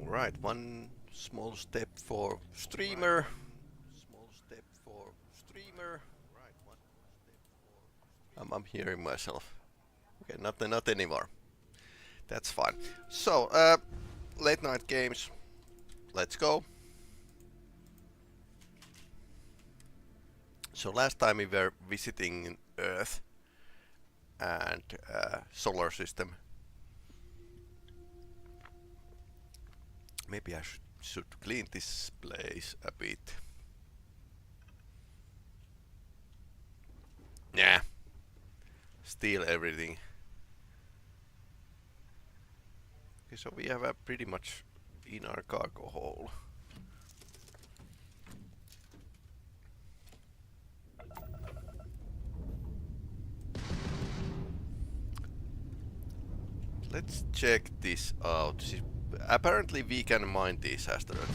Right, one small step for streamer. I'm hearing myself. Okay, not anymore. That's fine. So, late night games. Let's go. So last time we were visiting Earth and solar system. Maybe I should clean this place a bit. Nah. Steal everything. Okay, so we have pretty much in our cargo hold. Let's check this out. See, apparently we can mine these asteroids.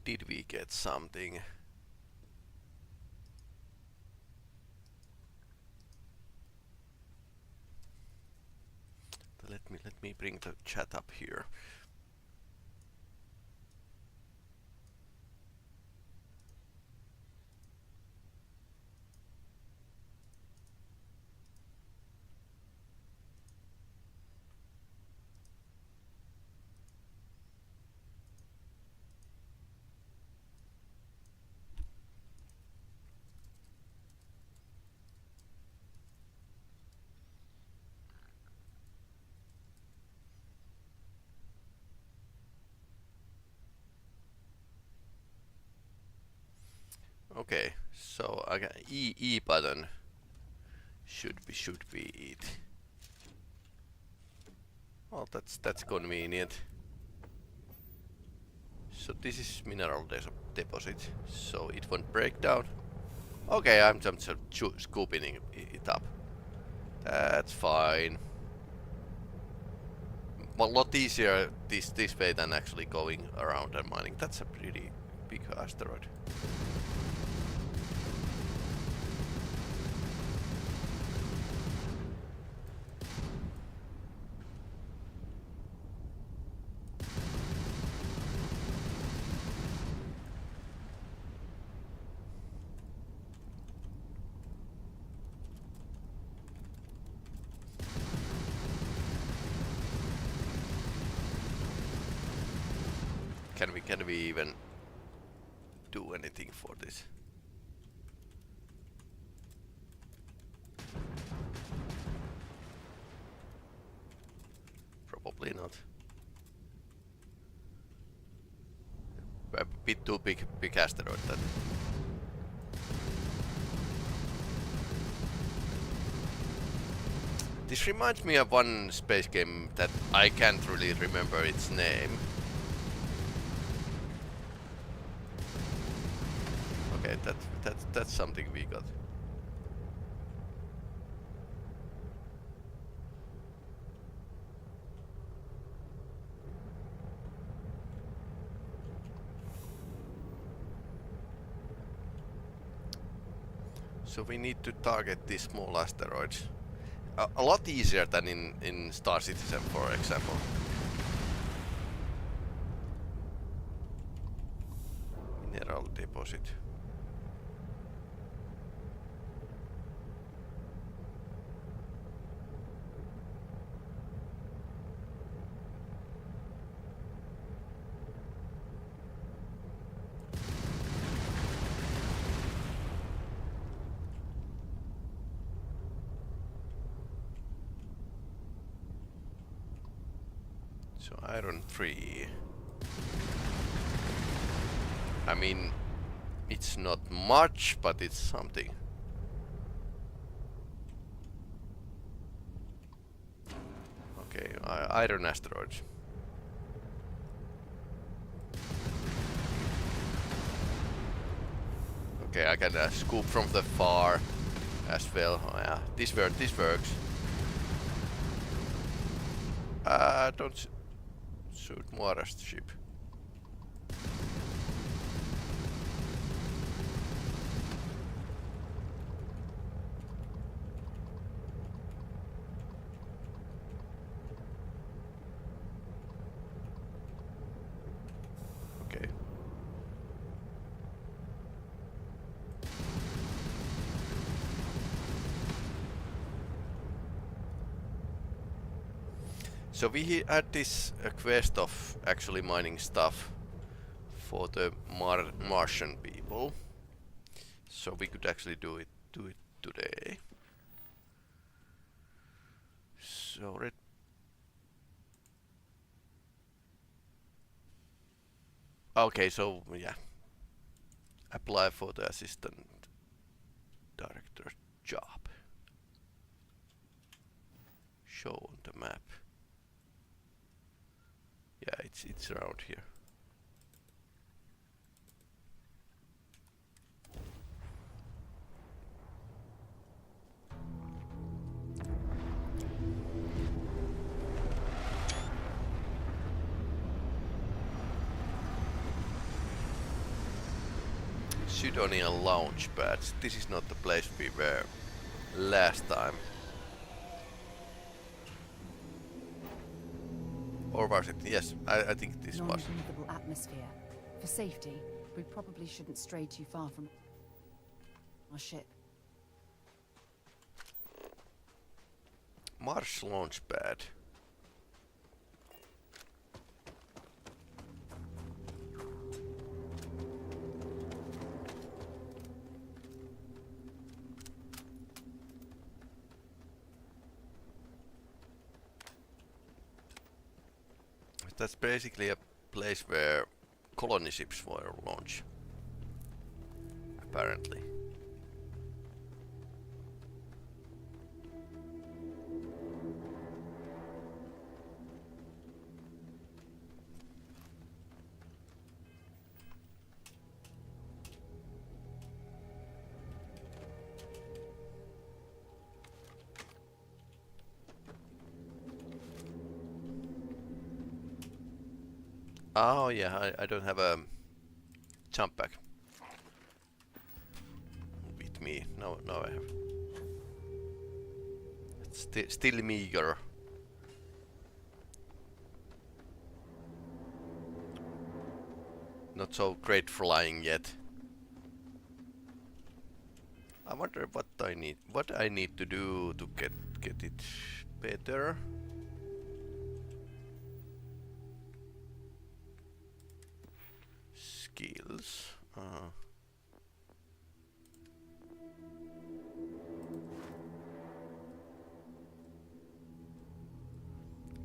Did we get something? Let me bring the chat up here. Okay, so I got E button should be it. Well, that's convenient. So this is mineral deposit, so it won't break down. Okay, I'm just scooping it up. That's fine. Well, a lot easier this way than actually going around and mining. That's a pretty big asteroid. Can we even do anything for this? Probably not. A bit too big asteroid that. This reminds me of one space game that I can't really remember its name. Okay, that's something we got. So we need to target these small asteroids. A lot easier than in Star Citizen, for example. Mineral deposit. So iron 3. I mean, it's not much, but it's something. Okay, iron asteroids. Okay, I can scoop from the far as well. Oh yeah, this works. Don't shoot Moira's ship. Okay. So we had this quest of actually mining stuff for the Martian people. So we could actually do it today. So okay, so yeah. Apply for the assistant director job. Show on the map. Yeah, it's around here. Sidonia launch pads. This is not the place we were last time. Or was it? Yes, I think this was. Non-breathable atmosphere. For safety, we probably shouldn't stray too far from our ship. Mars launch pad. That's basically a place where colony ships were launched. Apparently. Oh yeah, I don't have a jump pack with me. No, I have. It's still meager. Not so great flying yet. I wonder what I need to do to get it better. skills.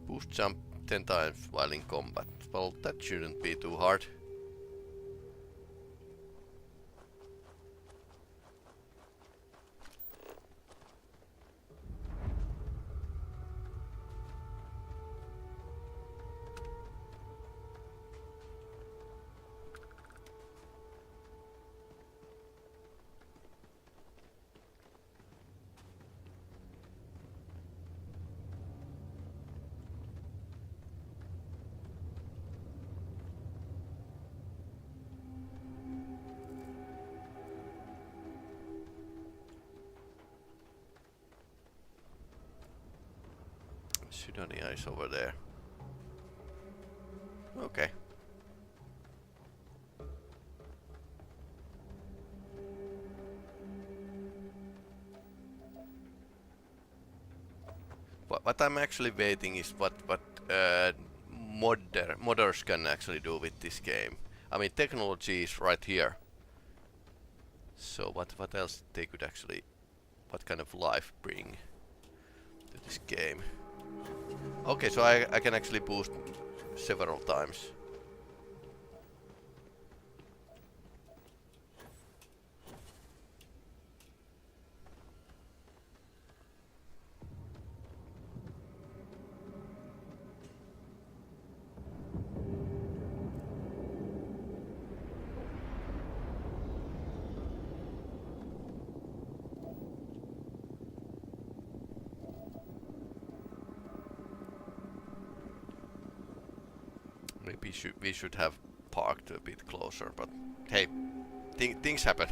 Boost jump 10 times while in combat. Well, that shouldn't be too hard. Sidonia is over there. Okay. What I'm actually waiting is what modders can actually do with this game. I mean, technology is right here. So what else they could actually, what kind of life bring to this game? Okay, so I can actually boost several times. Maybe we should have parked a bit closer, but hey, things happen.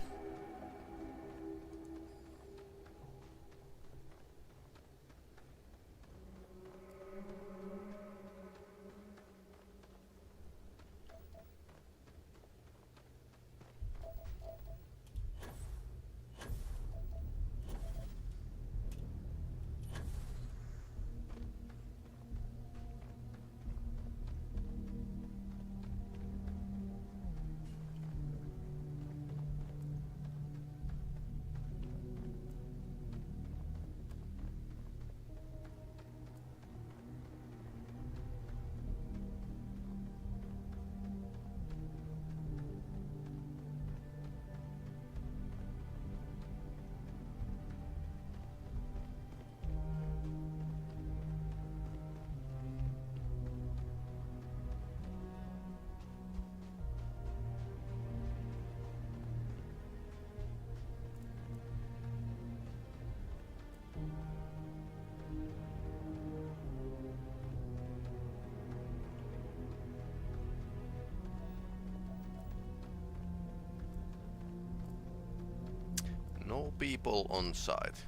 No people on site.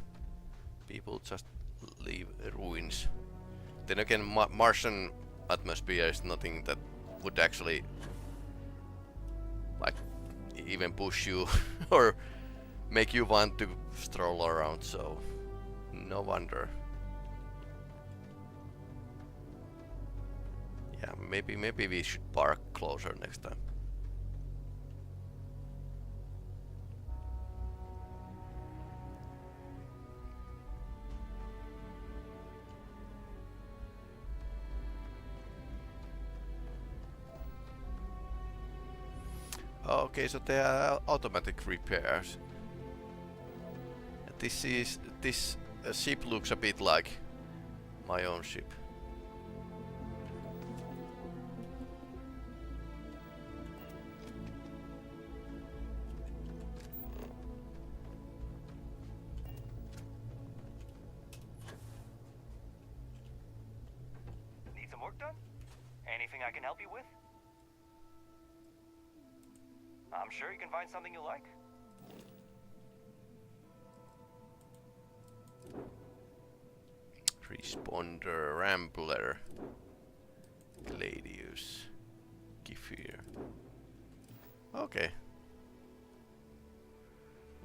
People just leave ruins. Then again, Martian atmosphere is nothing that would actually like even push you or make you want to stroll around, so no wonder. Yeah, maybe we should park closer next time. Okay, so they are automatic repairs. This ship looks a bit like my own ship. Need some work done? Anything I can help you with? I'm sure you can find something you like. Responder, Rambler, Gladius, Kefir. Okay.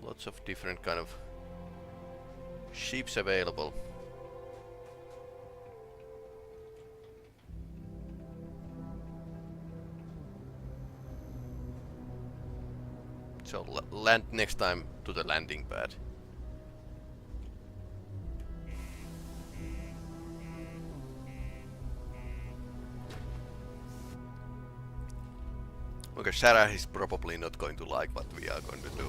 Lots of different kind of ships available. So land next time to the landing pad. Okay, Sarah is probably not going to like what we are going to do.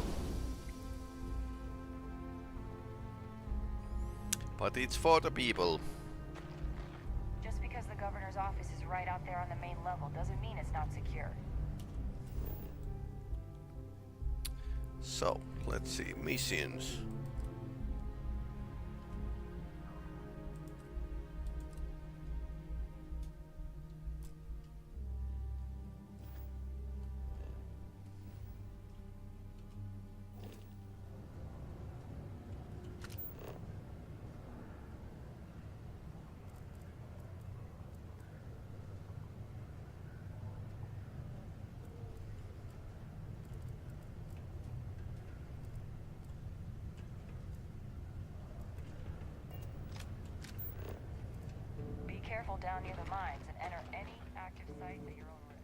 But it's for the people. Just because the governor's office is right out there on the main level doesn't mean it's not secure. So, let's see, missions. Be careful down near the mines and enter any active sites at your own risk.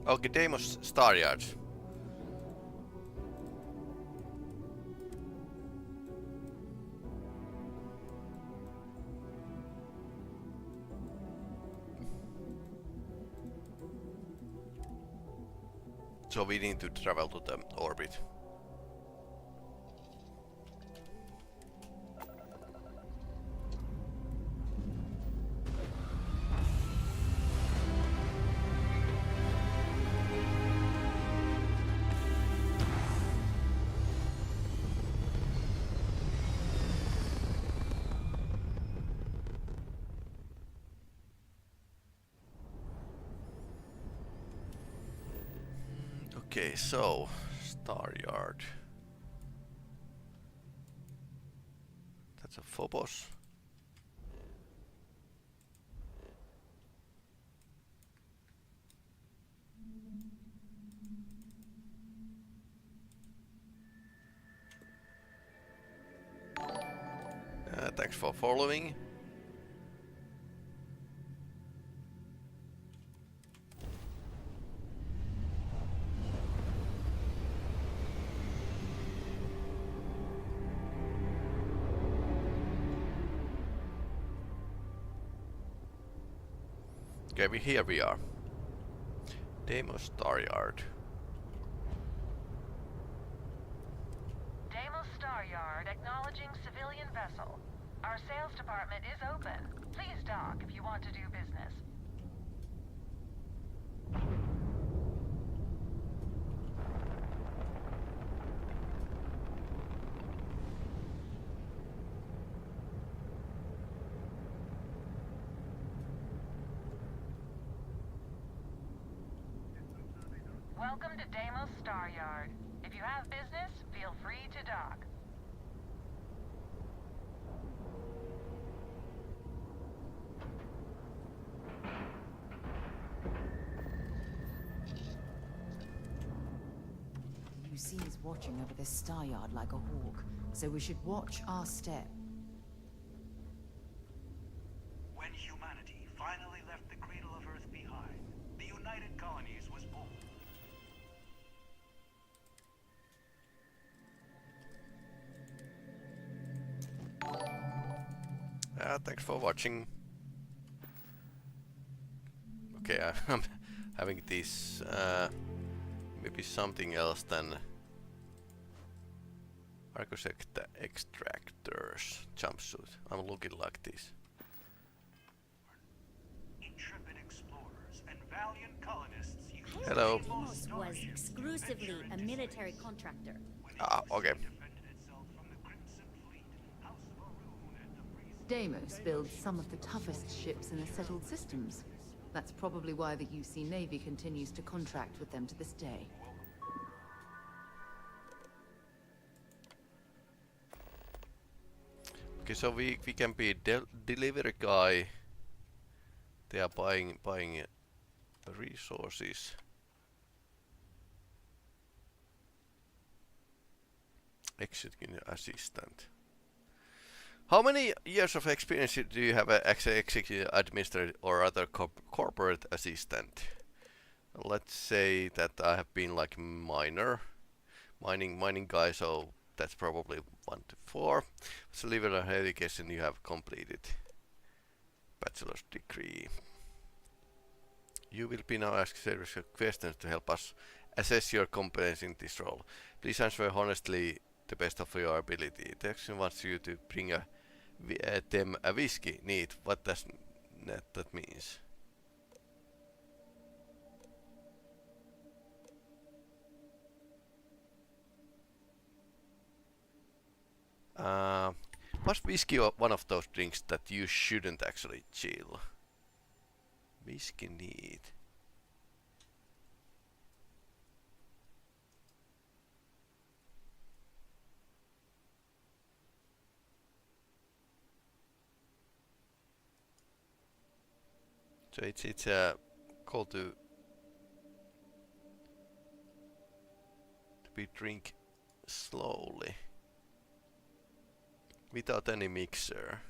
Okay, Deimos Star Yard. So we need to travel to the orbit. Okay, so Star Yard. That's a Phobos. Thanks for following. Okay, here we are. Deimos Star Yard. Deimos Star Yard acknowledging civilian vessel. Our sales department is open. Please dock if you want to do business. Welcome to Deimos Star Yard. If you have business, feel free to dock. UC is watching over this star yard like a hawk, so we should watch our step. When humanity finally left the cradle of Earth behind, the United Colonies was born. Thanks for watching. Okay, I'm having this maybe something else than Architect Extractors jumpsuit. I'm looking like this. Intrepid explorers and valiant colonists used Hello. Deimos was exclusively a military contractor. Ah, okay. defended itself from Deimos builds some of the toughest ships in the settled systems. That's probably why the UC Navy continues to contract with them to this day. Okay, so we can be delivery guy. They are buying resources. Executive assistant. How many years of experience do you have as executive administrator or other corporate assistant? Let's say that I have been like mining guy, so that's probably 1 to 4. So level of education you have completed. Bachelor's degree. You will be now asked several questions to help us assess your competence in this role. Please answer honestly the best of your ability. The action wants you to bring them a whiskey. Neat. What does that means? Was whiskey one of those drinks that you shouldn't actually chill? Whiskey neat. So it's a call to be drink slowly without any mixer.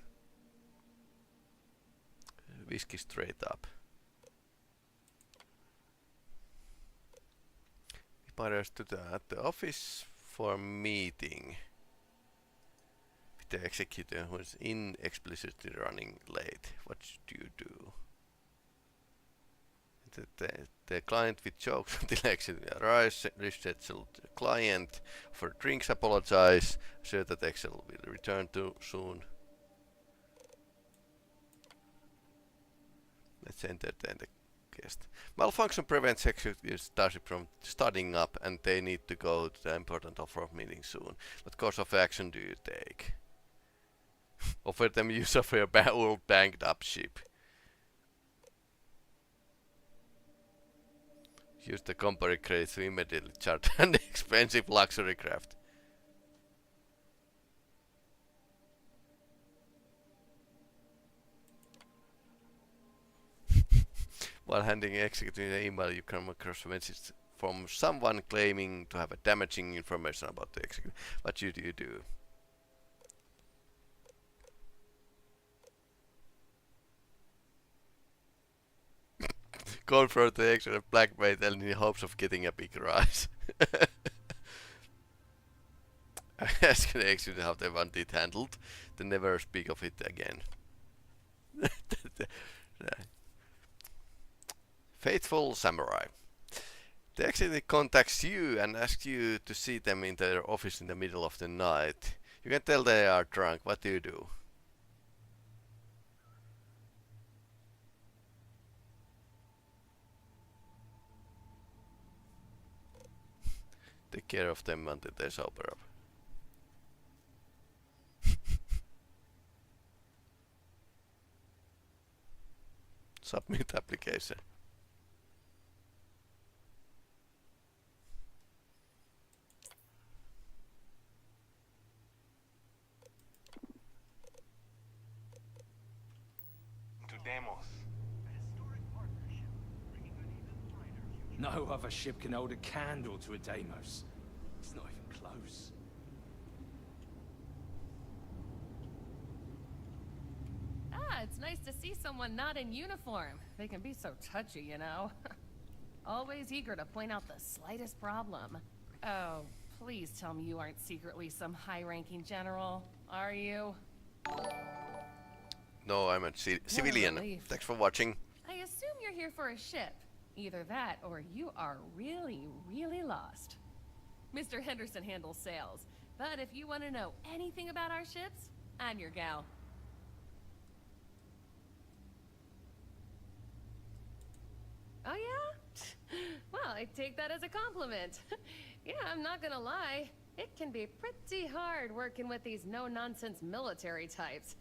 Whiskey straight up. Reporters at the office for a meeting with the executive who is inexplicitly running late. What do you do? The client with jokes until executive arrives, rescheduled the client for drinks, apologize, assure that Excel will return too soon. Let's entertain the guest. Malfunction prevents executive Starship from starting up and they need to go to the important offer meeting soon. What course of action do you take? Offer them use of your old banked up ship. Use the company credits to immediately charter an expensive luxury craft. While handing executive an email, you come across a message from someone claiming to have a damaging information about the executive. What do you do? Confront the executive blackmail and in hopes of getting a big rise. Ask the executive how they want it handled, then never speak of it again. Faithful samurai. The executive contacts you and asks you to see them in their office in the middle of the night. You can tell they are drunk. What do you do? Take care of them until they sober up. Submit application. To Demos. No other ship can hold a candle to a Deimos. It's not even close. Ah, it's nice to see someone not in uniform. They can be so touchy, you know. Always eager to point out the slightest problem. Oh, please tell me you aren't secretly some high-ranking general, are you? No, I'm a civilian. relief. Thanks for watching. I assume you're here for a ship. Either that, or you are really, really lost. Mr. Henderson handles sales, but if you want to know anything about our ships, I'm your gal. Oh yeah? Well, I take that as a compliment. Yeah, I'm not gonna lie. It can be pretty hard working with these no-nonsense military types.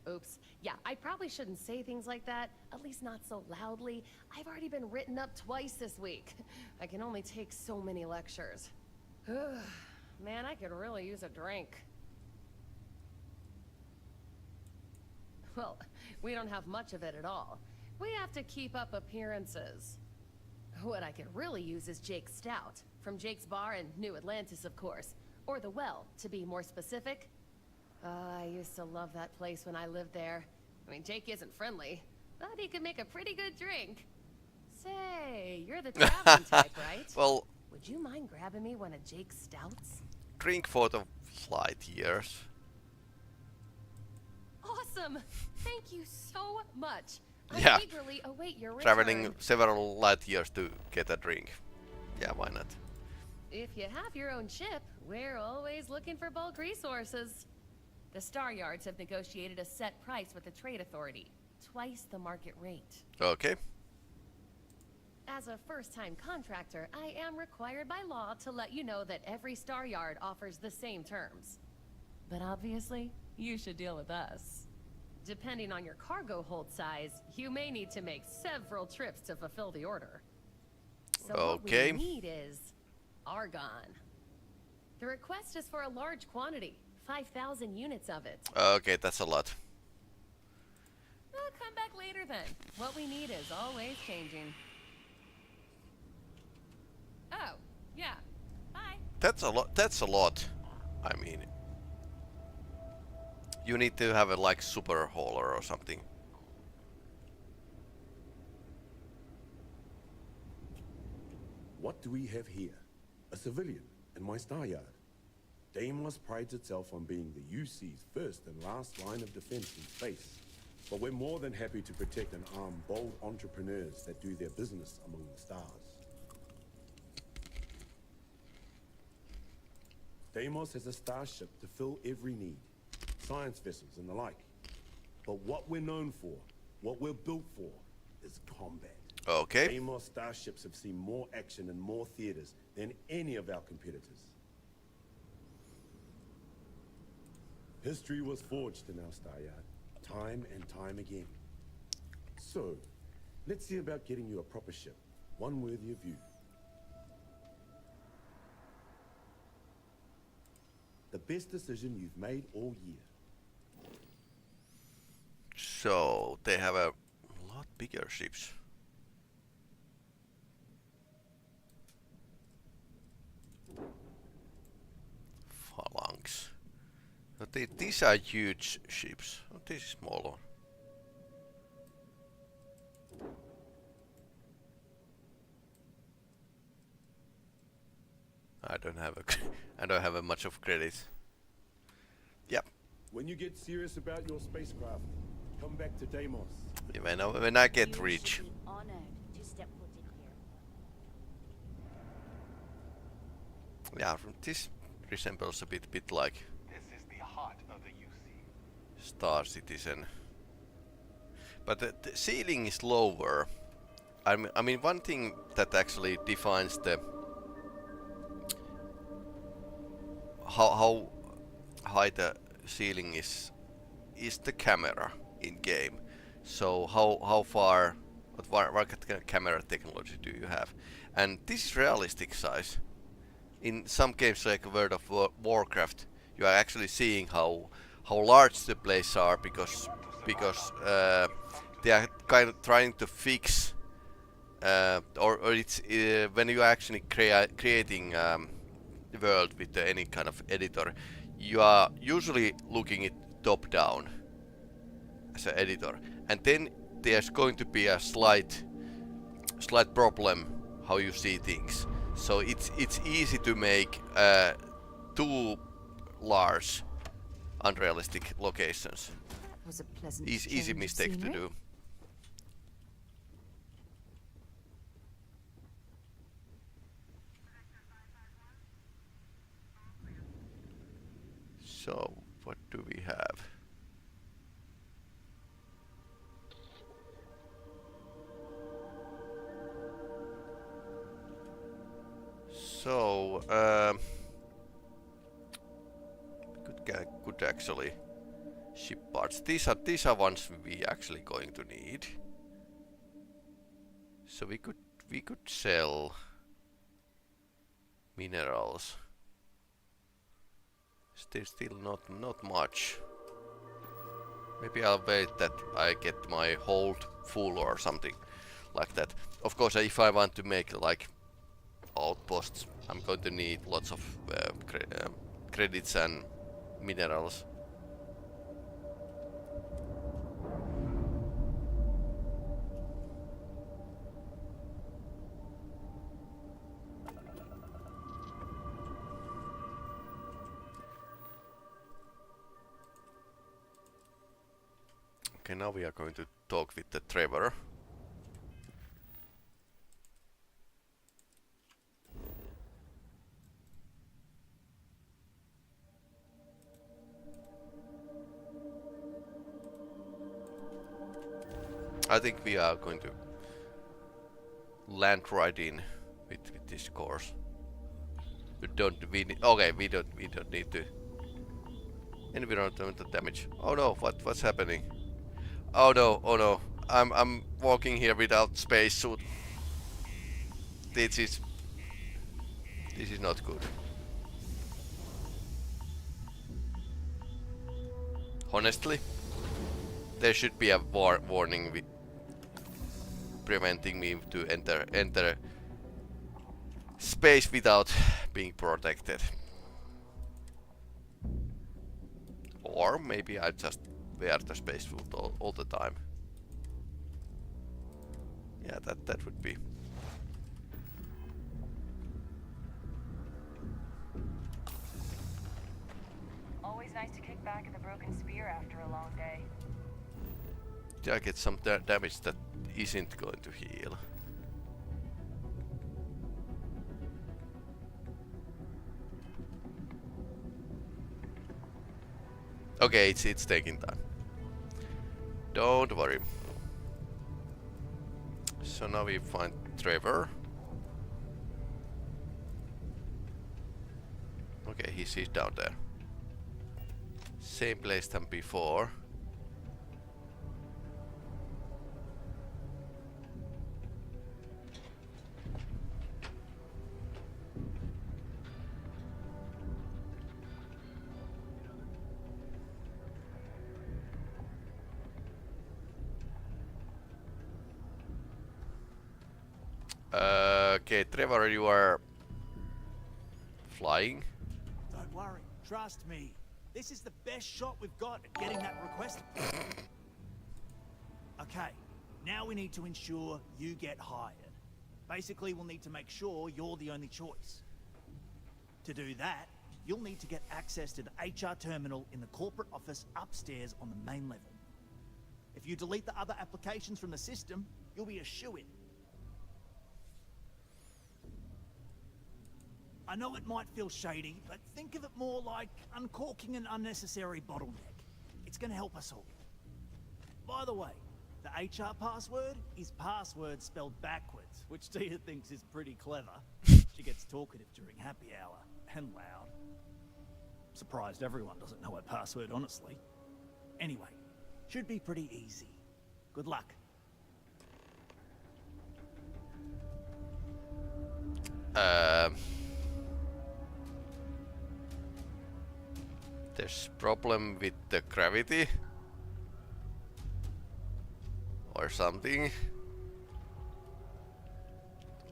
Oops. Yeah, I probably shouldn't say things like that. At least not so loudly. I've already been written up twice this week. I can only take so many lectures. Man, I could really use a drink. Well, we don't have much of it at all. We have to keep up appearances. What I could really use is Jake's Stout. From Jake's Bar in New Atlantis, of course. Or the Well, to be more specific. I used to love that place when I lived there. I mean, Jake isn't friendly, but he could make a pretty good drink. Say, you're the traveling type, right? Well, would you mind grabbing me one of Jake's Stouts? drink for the flight years. Awesome! Thank you so much. Yeah. I eagerly await your return. Traveling several light years to get a drink. Yeah, why not? If you have your own ship, we're always looking for bulk resources. The Star Yards have negotiated a set price with the Trade Authority, twice the market rate. Okay. As a first-time contractor, I am required by law to let you know that every Star Yard offers the same terms. But obviously, you should deal with us. Depending on your cargo hold size, you may need to make several trips to fulfill the order. So Okay. what we need is argon. The request is for a large quantity, 5,000 units of it. Okay, that's a lot. I'll come back later then. What we need is always changing. Oh, yeah. Bye. That's a lot. That's a lot. I mean, you need to have a like super hauler or something. What do we have here? A civilian in my Star Yard. Deimos prides itself on being the UC's first and last line of defense in space. But we're more than happy to protect and arm bold entrepreneurs that do their business among the stars. Deimos has a starship to fill every need. Science vessels and the like. But what we're known for, what we're built for, is combat. Okay. Deimos starships have seen more action in more theaters than any of our competitors. History was forged in our Star Yard, time and time again. So, let's see about getting you a proper ship, one worthy of you. The best decision you've made all year. So they have a lot bigger ships. Phalanx. But these are huge ships. Oh, this is smaller. I don't have a I don't have a much of credit. Yep. When you get serious about your spacecraft, come back to Deimos. When I get rich. You should be honored to step foot in here. Yeah, this resembles a bit like This is the heart of the UC. Star Citizen. But the ceiling is lower. I mean, one thing that actually defines the how high the ceiling is the camera in game. So how far, what kind of camera technology do you have? And this is realistic size. In some games like World of Warcraft, you are actually seeing how large the places are because they are kind of trying to fix or it's when you are actually creating the world with any kind of editor, you are usually looking it top down as an editor, and then there's going to be a slight problem how you see things. So it's easy to make too large, unrealistic locations. That was a pleasant Easy change of mistake to scenery. do. So what do we have? So could actually Ship parts. These are ones we actually going to need. So we could sell minerals. Still not much. Maybe I'll wait that I get my hold full or something like that. Of course, if I want to make like outposts, I'm going to need lots of credits and minerals. Okay, now we are going to talk with the Trevor. I think we are going to land right in with this course. We don't need to environmental damage. Oh no, what's happening? Oh no, I'm walking here without spacesuit. This is not good. Honestly, there should be a warning preventing me to enter space without being protected. Or maybe I just wear the spacesuit all the time. Yeah, that would be. Always nice to kick back at the broken spear after a long day. Did I get some damage that isn't going to heal? Okay, it's taking time. Don't worry. So now we find Trevor. Okay, he's down there. Same place than before. Okay, Trevor, you are flying. Don't worry, trust me. This is the best shot we've got at getting that request. Okay, now we need to ensure you get hired. Basically, we'll need to make sure you're the only choice. To do that, you'll need to get access to the HR terminal in the corporate office upstairs on the main level. If you delete the other applications from the system, you'll be a shoo-in. I know it might feel shady, but think of it more like uncorking an unnecessary bottleneck. It's gonna help us all. By the way, the HR password is password spelled backwards, which Tia thinks is pretty clever. She gets talkative during happy hour, and loud. Surprised everyone doesn't know her password, honestly. Anyway, should be pretty easy. Good luck. There's problem with the gravity or something,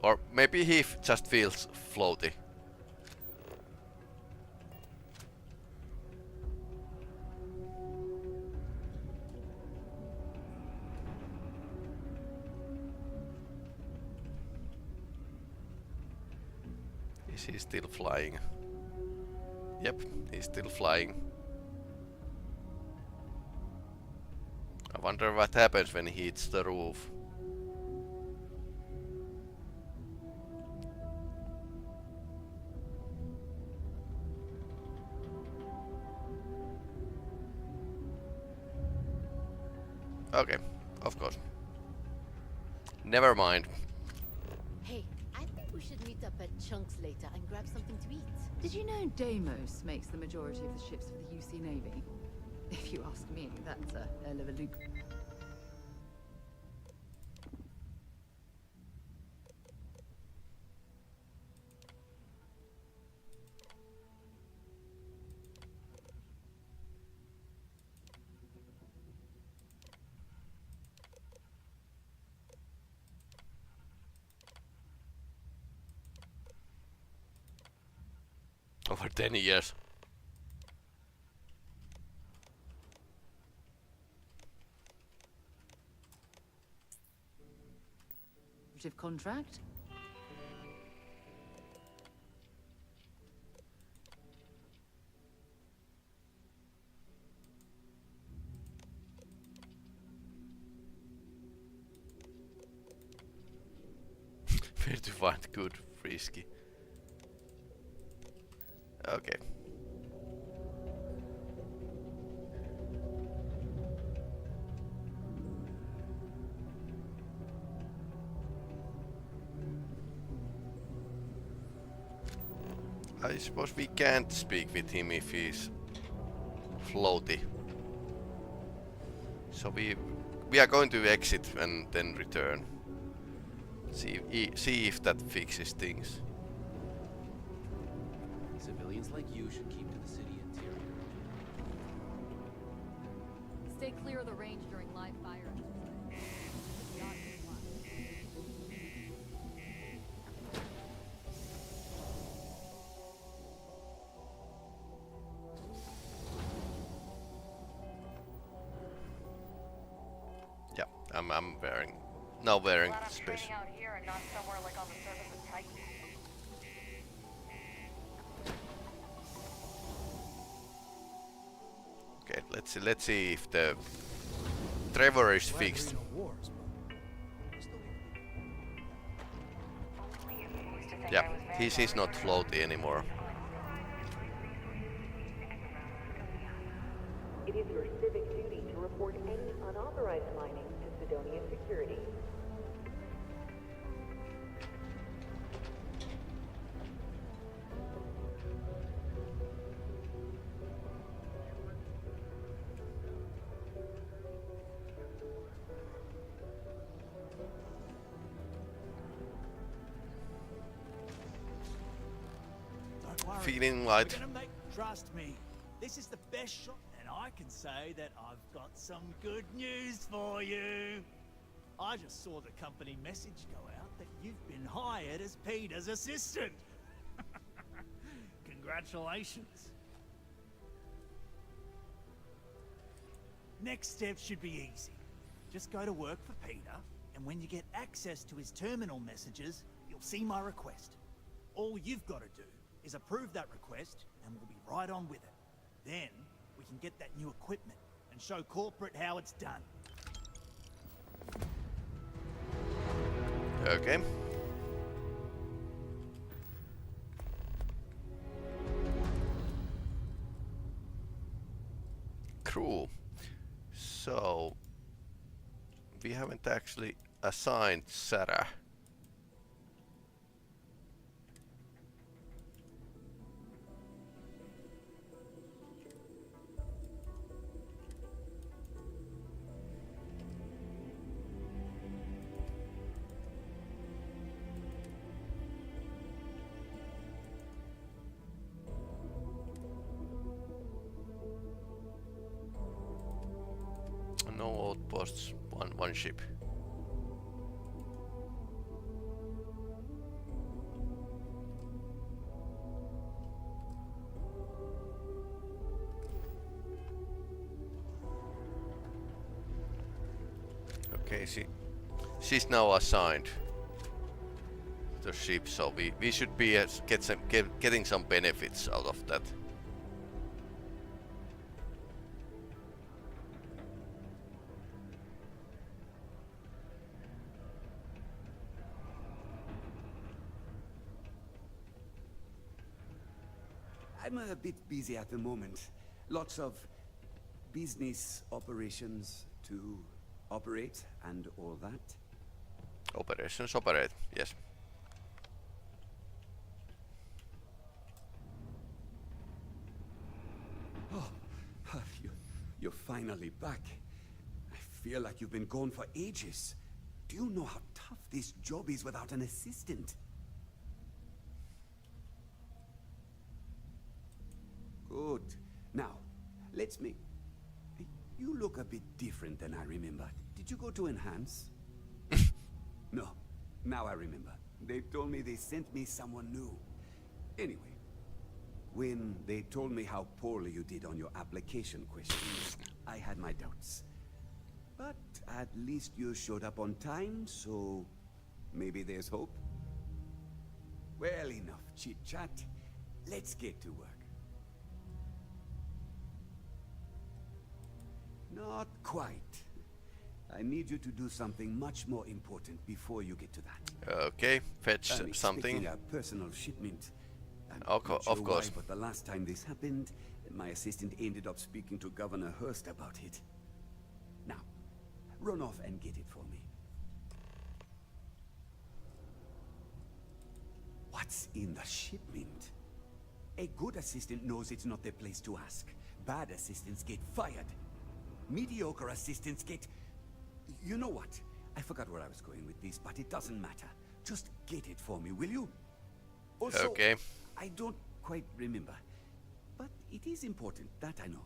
or maybe he just feels floaty. Is he still flying? Yep, he's still flying. I wonder what happens when he hits the roof. Okay, of course. Never mind. Hey, I think we should meet up at Chunks later and grab something to eat. Did you know Deimos makes the majority of the ships for the UC Navy? If you ask me, that's a hell of a loop. Over 10 years. Contract? Where to find good frisky? Okay. I suppose we can't speak with him if he's floaty. So we are going to exit and then return. See if that fixes things. Civilians like you should keep to the city interior. Stay clear of the range during live fire. Not Yeah, I'm wearing Glad I'm special. training out here and not somewhere like on the surface of Titan. Okay, let's see if the Trevor is fixed. Yeah, he's not floaty anymore. It is your civic duty to report any unauthorized mining to Sidonia Security. Don't worry. Feeling light. We're gonna make, trust me, this is the best shot, and I can say that I've got some good news for you. I just saw the company message go out that you've been hired as Peter's assistant. Congratulations. Next step should be easy. Just go to work for Peter, and when you get access to his terminal messages, you'll see my request. All you've got to do is approve that request, and we'll be right on with it. Then, we can get that new equipment and show corporate how it's done. Okay. Cool. So we haven't actually assigned Sarah. No outposts, one ship. Okay, she's now assigned the ship, so we should be getting some benefits out of that. I'm a bit busy at the moment. Lots of business operations to operate and all that. Operations operate, yes. Oh, your finally back. I feel like you've been gone for ages. Do you know how tough this job is without an assistant? Good. Now, let's make... You look a bit different than I remember. Did you go to Enhance? No. Now I remember. They told me they sent me someone new. Anyway, when they told me how poorly you did on your application questions, I had my doubts. But at least you showed up on time, so maybe there's hope. Well, enough chit-chat. Let's get to work. Not quite. I need you to do something much more important before you get to that. Okay, fetch I'm something. expecting a personal shipment. I'm Of not sure course. why, but the last time this happened, my assistant ended up speaking to Governor Hurst about it. Now, run off and get it for me. What's in the shipment? A good assistant knows it's not their place to ask. Bad assistants get fired. Mediocre assistants get... You know what? I forgot where I was going with this, but it doesn't matter. Just get it for me, will you? Also, Okay. I don't quite remember, but it is important, that I know.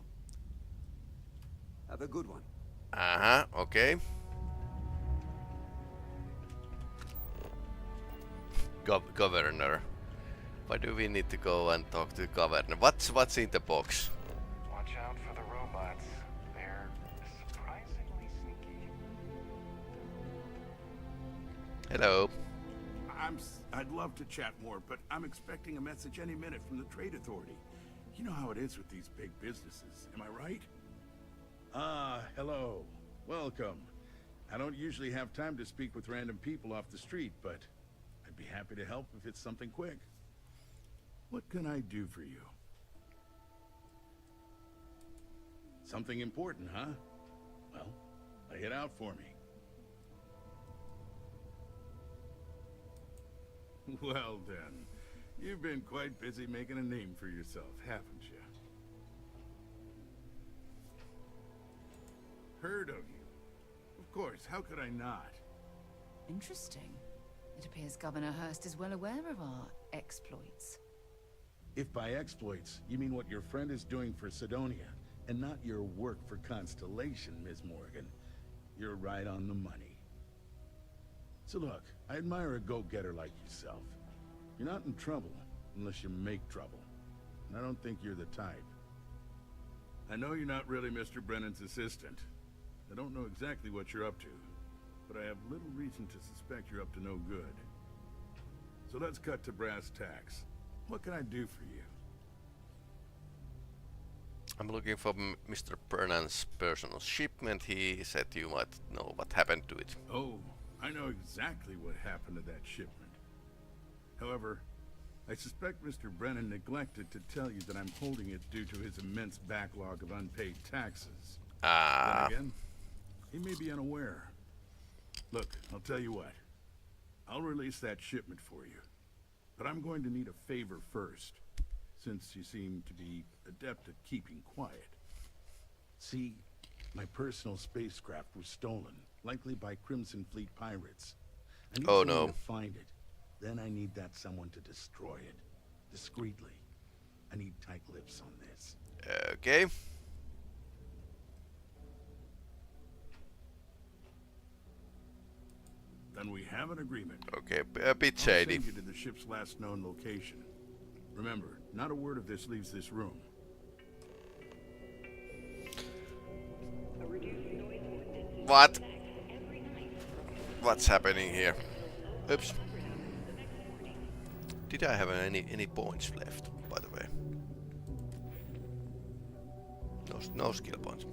Have a good one. Uh-huh, okay. Governor. Why do we need to go and talk to the governor? What's in the box? Watch out for the robots. They're surprisingly sneaky. Hello. I'd love to chat more, but I'm expecting a message any minute from the Trade Authority. You know how it is with these big businesses, am I right? Hello. Welcome. I don't usually have time to speak with random people off the street, but I'd be happy to help if it's something quick. What can I do for you? Something important, huh? Well, lay it out for me. Well then, you've been quite busy making a name for yourself, haven't you? Heard of you. Of course, how could I not? Interesting. It appears Governor Hurst is well aware of our exploits. If by exploits, you mean what your friend is doing for Sidonia, and not your work for Constellation, Ms. Morgan, you're right on the money. So look, I admire a go-getter like yourself. You're not in trouble, unless you make trouble. And I don't think you're the type. I know you're not really Mr. Brennan's assistant. I don't know exactly what you're up to, but I have little reason to suspect you're up to no good. So let's cut to brass tacks. What can I do for you? I'm looking for Mr. Brennan's personal shipment. He said you might know what happened to it. Oh, I know exactly what happened to that shipment. However, I suspect Mr. Brennan neglected to tell you that I'm holding it due to his immense backlog of unpaid taxes. Then again, he may be unaware. Look, I'll tell you what. I'll release that shipment for you. But I'm going to need a favor first, since you seem to be adept at keeping quiet. See, my personal spacecraft was stolen, likely by Crimson Fleet pirates. I need someone to find it. Then I need that someone to destroy it, discreetly. I need tight lips on this. Okay. Then we have an agreement. Okay, a bit shady. I'll send you to the ship's last known location. Remember, not a word of this leaves this room. What? What's happening here? Oops. Did I have any points left, by the way? No skill points.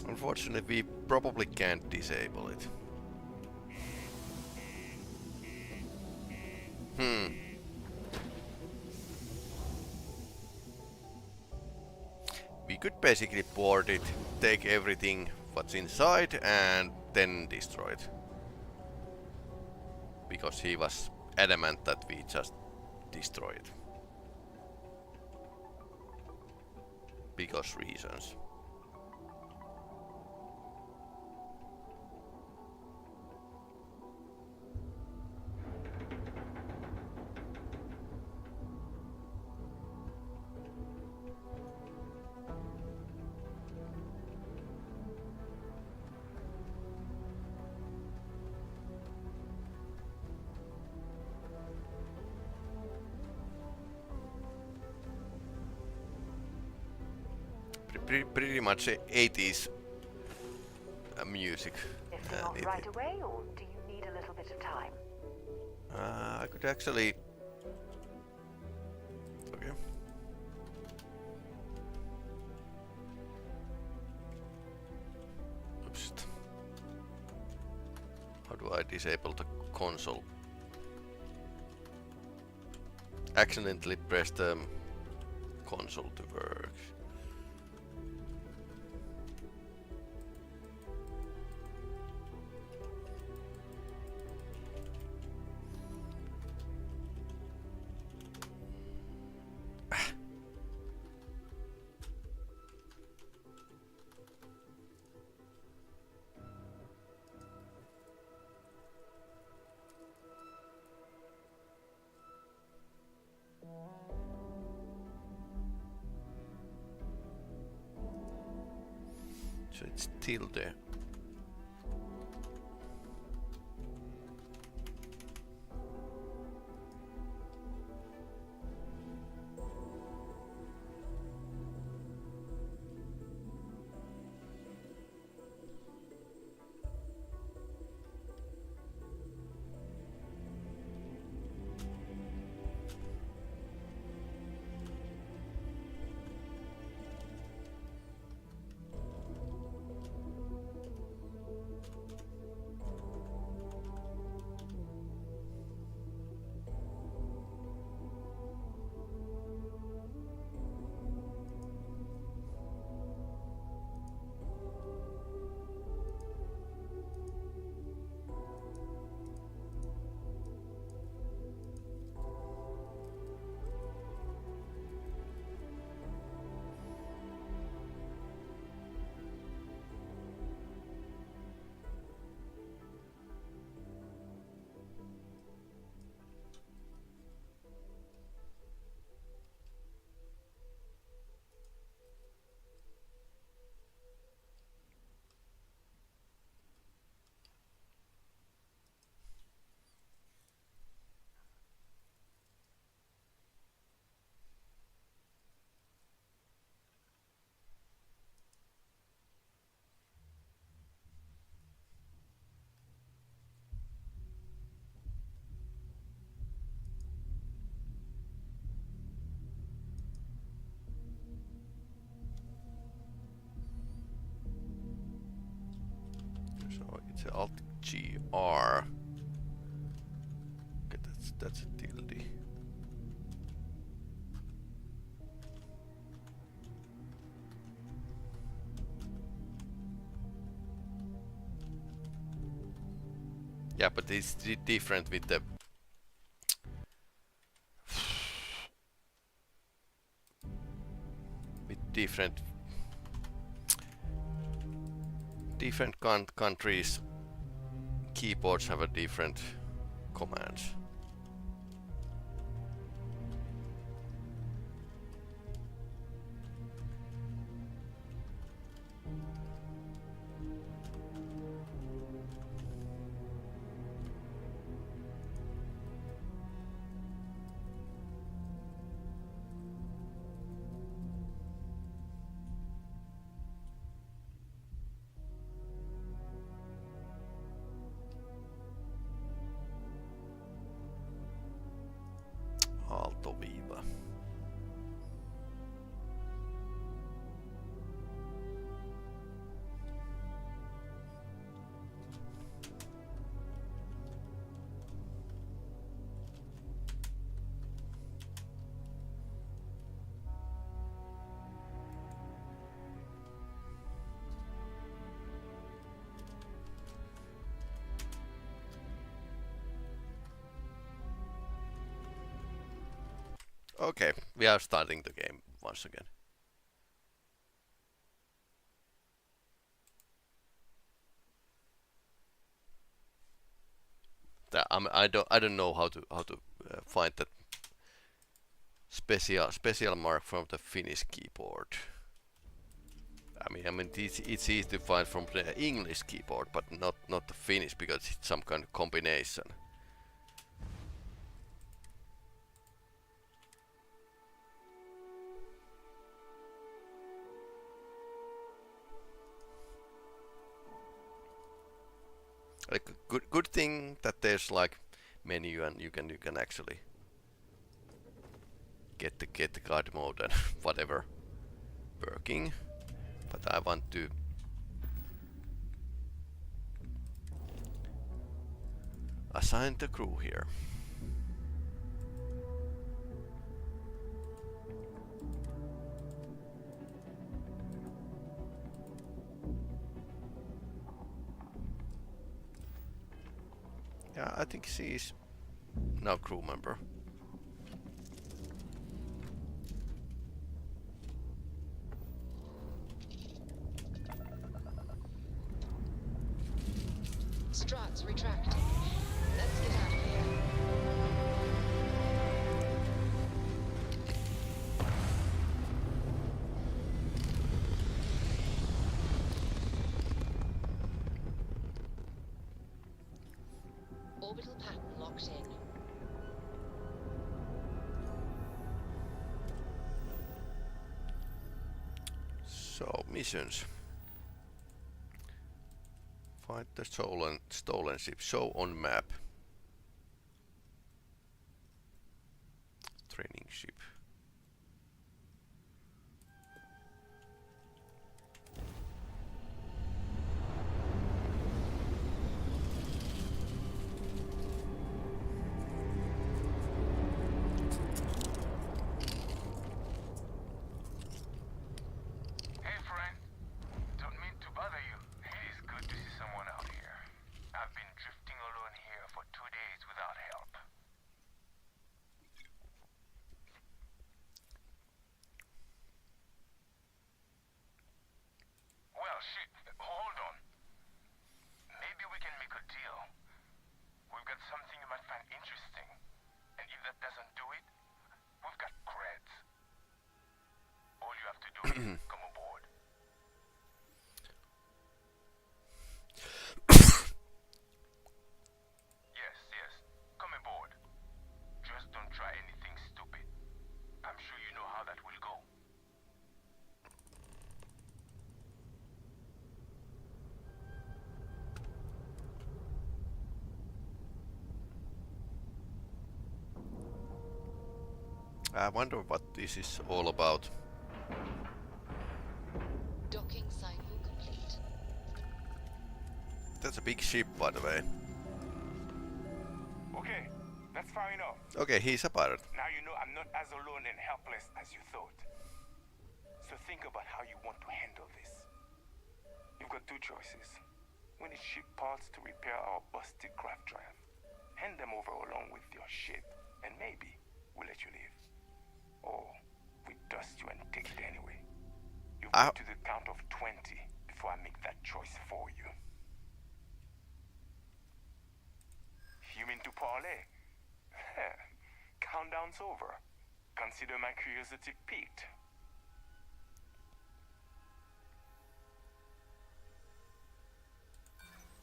Unfortunately, we probably can't disable it. We we could basically board it, take everything what's inside, and then destroy it. Because he was adamant that we just destroy it. Because reasons. Pretty much 80s music. If not right away, or do you need a little bit of time? I could actually... Okay. Oops. How do I disable the console? Accidentally press the console to work. So it's still there. So it's Alt GR. Okay, that's a tilde. Yeah, but it's different with the different countries keyboards have a different commands. Okay, we are starting the game once again. I don't know how to find that special mark from the Finnish keyboard. I mean it's easy to find from the English keyboard, but not the Finnish because it's some kind of combination. Like good thing that there's like menu and you can actually get the guard mode and whatever working. But I want to assign the crew here. Yeah, I think she's now crew member. Struts retracting. Let's get out of here. Orbital pattern locked in. So missions. Find the stolen ship. Show on map. Training ship. Hey, friend. Don't mean to bother you. It is good to see someone out here. I've been drifting alone here for 2 days without help. Well, shit. Hold on. Maybe we can make a deal. We've got something you might find interesting. And if that doesn't do it, we've got creds. All you have to do is come aboard. Yes, come aboard. Just don't try anything stupid. I'm sure you know how that will go. I wonder what this is all about. Docking cycle complete. That's a big ship, by the way. Okay, that's far enough. Okay, he's a pirate. Now you know I'm not as alone and helpless as you thought. So think about how you want to handle this. You've got 2 choices. We need ship parts to repair our busted craft drive. Hand them over along with your ship, and maybe we'll let you leave. Or we dust you and take it anyway. You've got to the count of 20 before I make that choice for you. You mean to parlay? Countdown's over. Consider my curiosity piqued.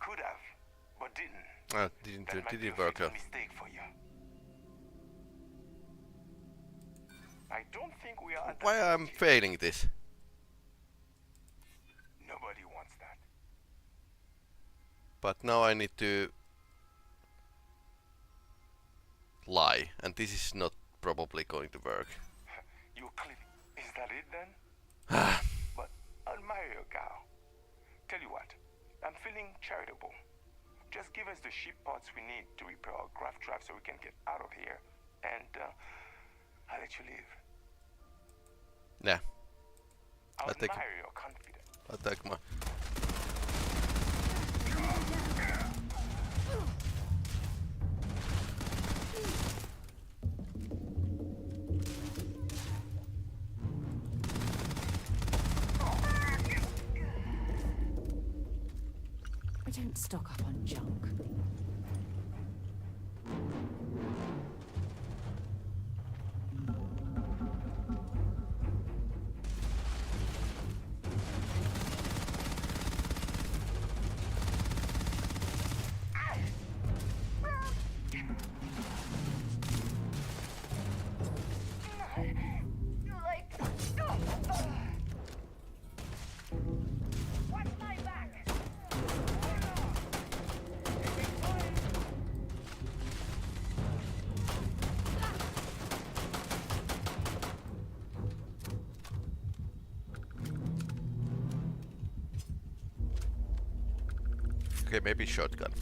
Could have, but didn't. Didn't work out. Mistake for you. I don't think we are. Why I'm failing this? Nobody wants that. But now I need to lie, and this is not probably going to work. You clip. Is that it then? But I'll marry your gal. Tell you what, I'm feeling charitable. Just give us the ship parts we need to repair our craft drive so we can get out of here, and I'll let you leave. Yeah. I'll take admire your confidence. I'll take my. Don't stock up on junk. Okay, maybe shotgun.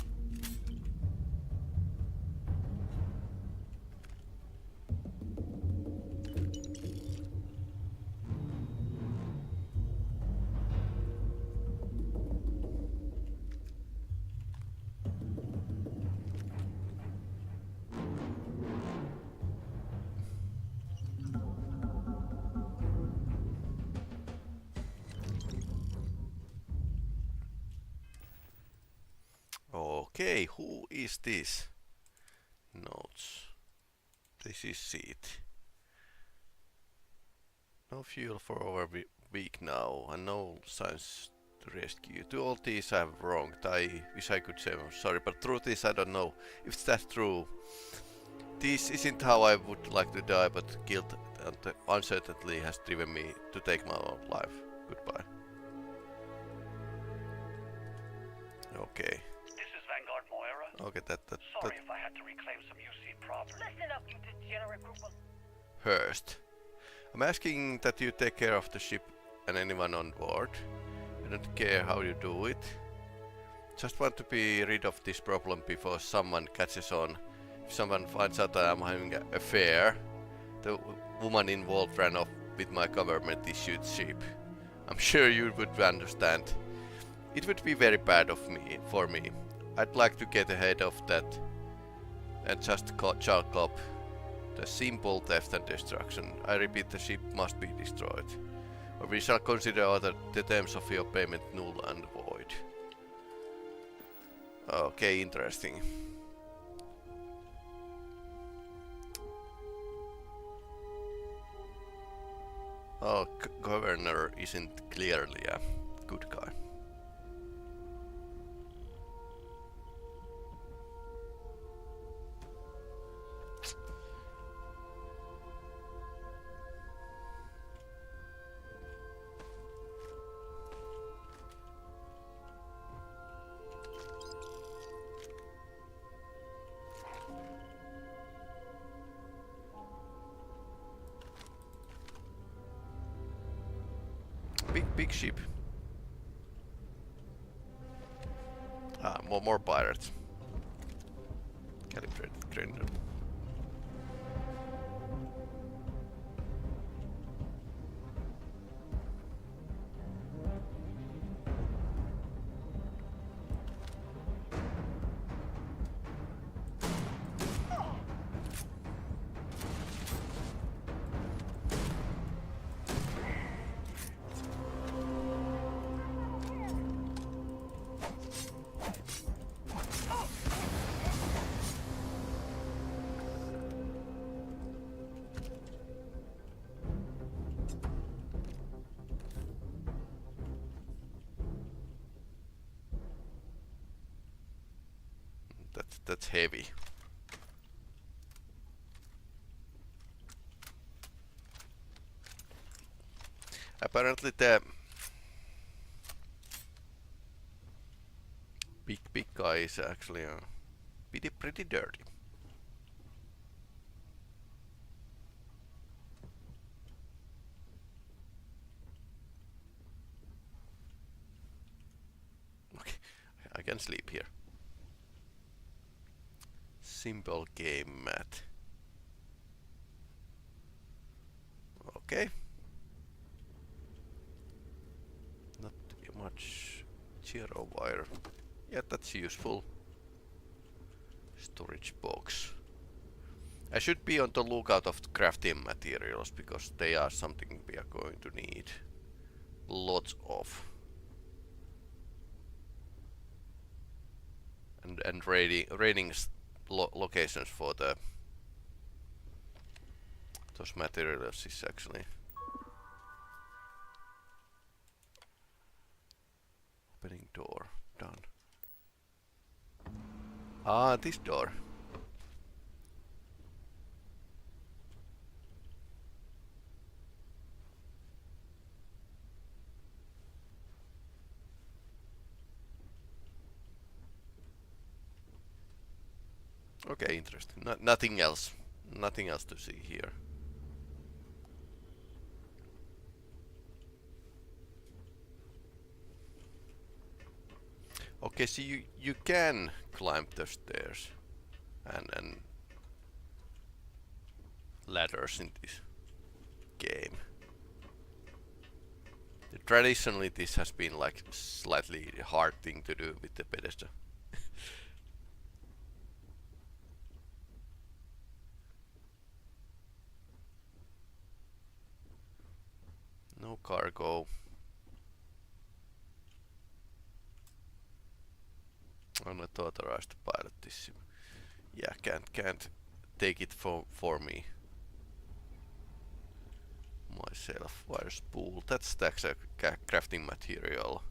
Okay, who is this? Notes. This is seat. No fuel for over a week now, and no signs to rescue. To all these I have wronged. I wish I could say I'm sorry, but truth is I don't know if that's true. This isn't how I would like to die, but guilt and uncertainty has driven me to take my own life. Goodbye. Okay. Okay, Sorry if I had to reclaim some UC property. Listen up, you degenerate group of... Hurst. I'm asking that you take care of the ship and anyone on board. I don't care how you do it. Just want to be rid of this problem before someone catches on. If someone finds out that I'm having an affair, the woman involved ran off with my government-issued ship. I'm sure you would understand. It would be very bad for me. I'd like to get ahead of that and just chalk up the simple theft and destruction. I repeat, the ship must be destroyed, or we shall consider other the terms of your payment null and void. Okay, interesting. Oh, governor isn't clearly a good guy. Big ship. Ah, more pirates. Calibrated grinder. That's heavy. Apparently the big guy is actually pretty dirty. Okay, I can sleep here. Simple game mat. Okay. Not much zero wire. Yeah, that's useful. Storage box. I should be on the lookout of the crafting materials because they are something we are going to need lots of. and raiding locations for the those materials is actually opening door done. Ah, this door. Okay, interesting. Nothing else. Nothing else to see here. Okay, so you can climb the stairs and ladders in this game. Traditionally, this has been like slightly hard thing to do with the pedestal. No cargo. I'm not authorized to pilot this. Yeah, can't take it for me myself. Wire spool. That's a crafting material.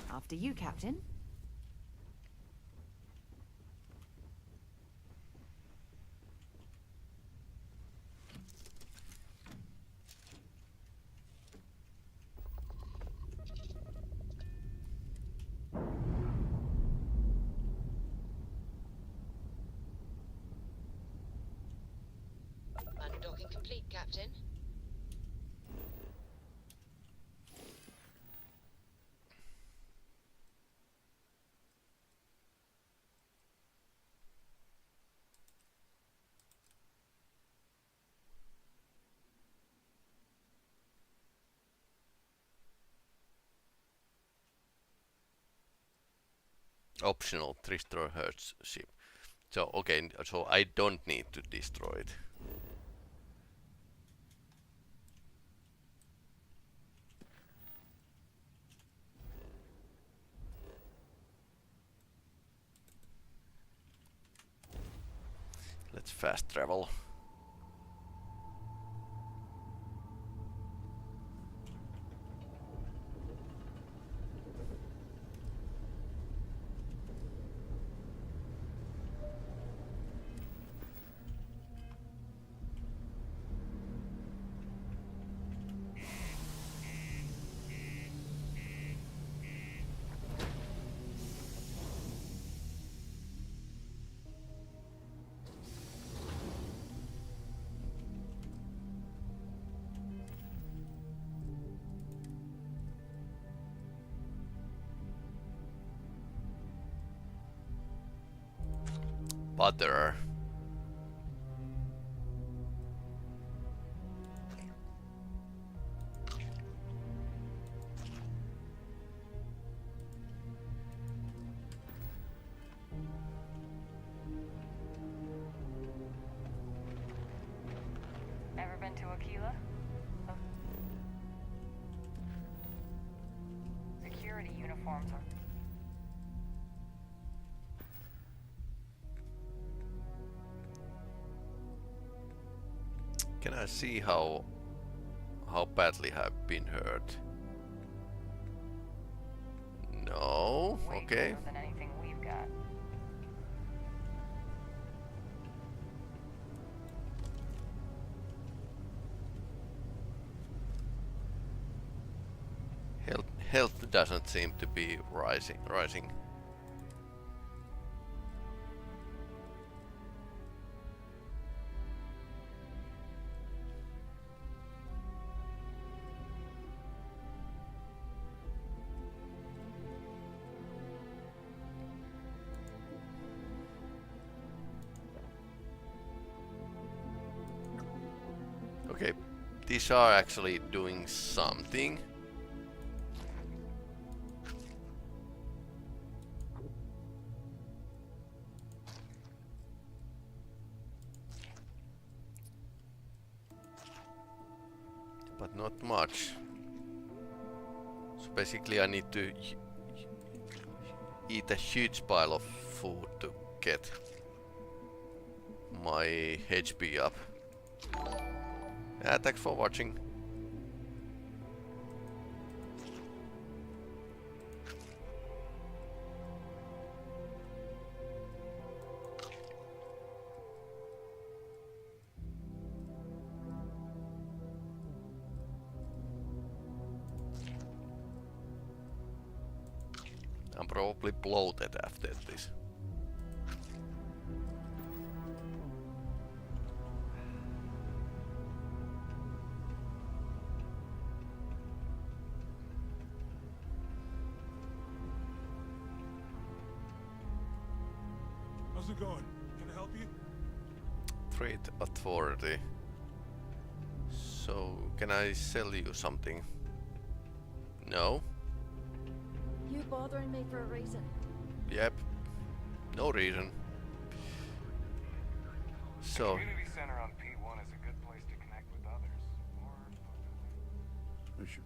After you, Captain. Undocking complete, Captain. Optional, destroy Hertz ship. So okay, so I don't need to destroy it. Let's fast travel. Butter. Ever been to Aquila? Huh? Security uniforms are... Can I see how how badly have been hurt? No. Way Okay. cooler than anything we've got. Health doesn't seem to be rising. Okay, these are actually doing something. But not much. So basically I need to eat a huge pile of food to get my HP up. Thanks for watching. I'm probably bloated after this. How's it going? Can I help you? Trade authority. So, can I sell you something? No? You bothering me for a reason? Yep. No reason. So, Community center on P1 is a good place to connect with others.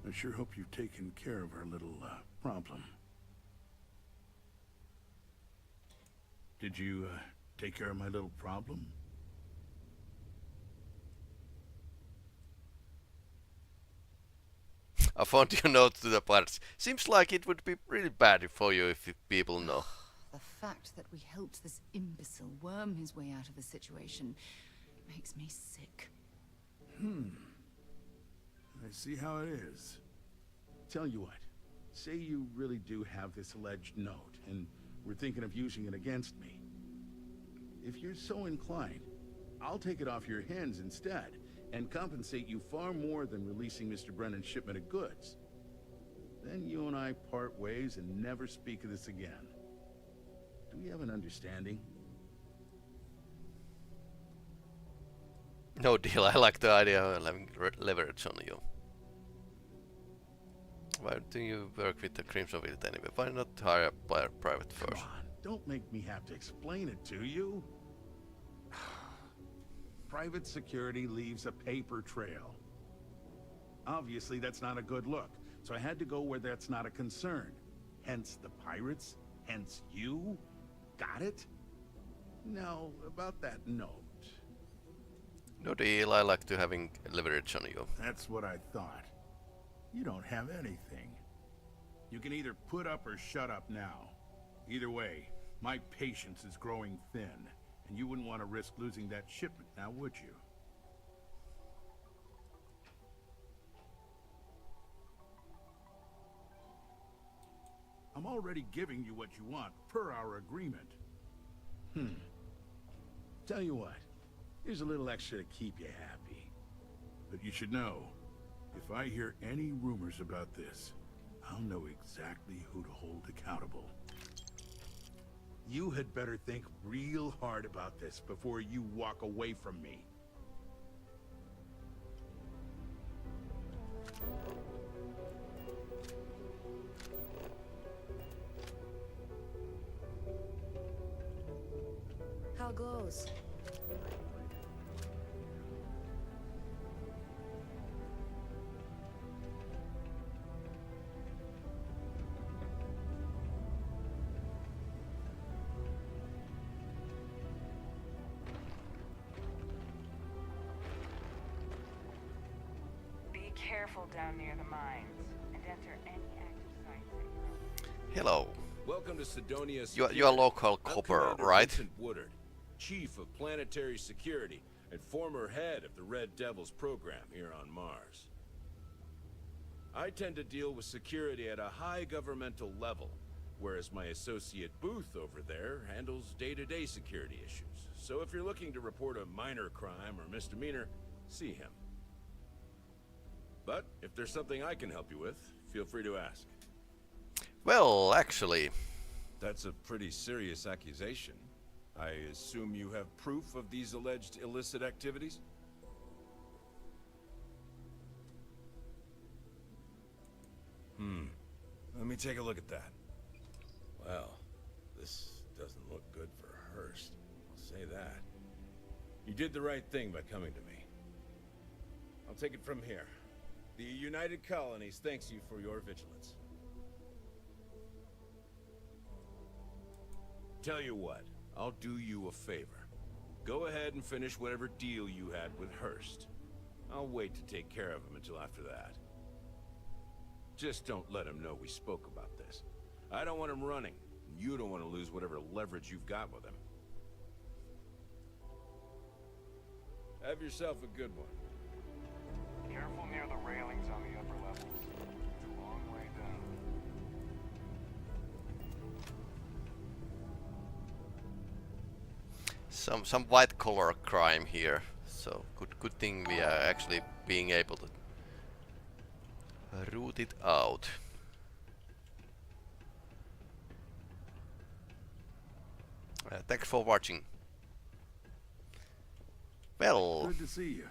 I sure hope you've taken care of our little problem. Did you take care of my little problem? I found your note to the pirates. Seems like it would be really bad for you if people know. The fact that we helped this imbecile worm his way out of the situation makes me sick. I see how it is. Tell you what, say you really do have this alleged note, and we're thinking of using it against me. If you're so inclined, I'll take it off your hands instead, and compensate you far more than releasing Mr. Brennan's shipment of goods. Then you and I part ways and never speak of this again. Do we have an understanding? No deal, I like the idea of having leverage on you. Why do you work with the Crimson Field anyway? Why not hire a private first? Come on, don't make me have to explain it to you. Private security leaves a paper trail. Obviously, that's not a good look, so I had to go where that's not a concern. Hence the pirates, hence you. Got it? Now, about that note. No deal, I like to having leverage on you. That's what I thought. You don't have anything. You can either put up or shut up now. Either way, my patience is growing thin, and you wouldn't want to risk losing that shipment, now would you? I'm already giving you what you want, per our agreement. Tell you what, here's a little extra to keep you happy. But you should know, if I hear any rumors about this, I'll know exactly who to hold accountable. You had better think real hard about this before you walk away from me. How goes? Be careful down near the mines and enter any active sites that you Hello. Welcome to Sidonia. You're a local I'm copper, Commander right? Vincent Woodard, Chief of Planetary Security and former head of the Red Devils program here on Mars. I tend to deal with security at a high governmental level, whereas my associate Booth over there handles day-to-day security issues. So if you're looking to report a minor crime or misdemeanor, see him. But if there's something I can help you with, feel free to ask. Well, actually... That's a pretty serious accusation. I assume you have proof of these alleged illicit activities? Let me take a look at that. Well, this doesn't look good for Hurst. I'll say that. You did the right thing by coming to me. I'll take it from here. The United Colonies thanks you for your vigilance. Tell you what, I'll do you a favor. Go ahead and finish whatever deal you had with Hurst. I'll wait to take care of him until after that. Just don't let him know we spoke about this. I don't want him running, and you don't want to lose whatever leverage you've got with him. Have yourself a good one. Careful near the railings on the upper levels. It's a long way down. Some white collar crime here. So good thing we are actually being able to root it out. Thanks for watching. Well, Good to see you.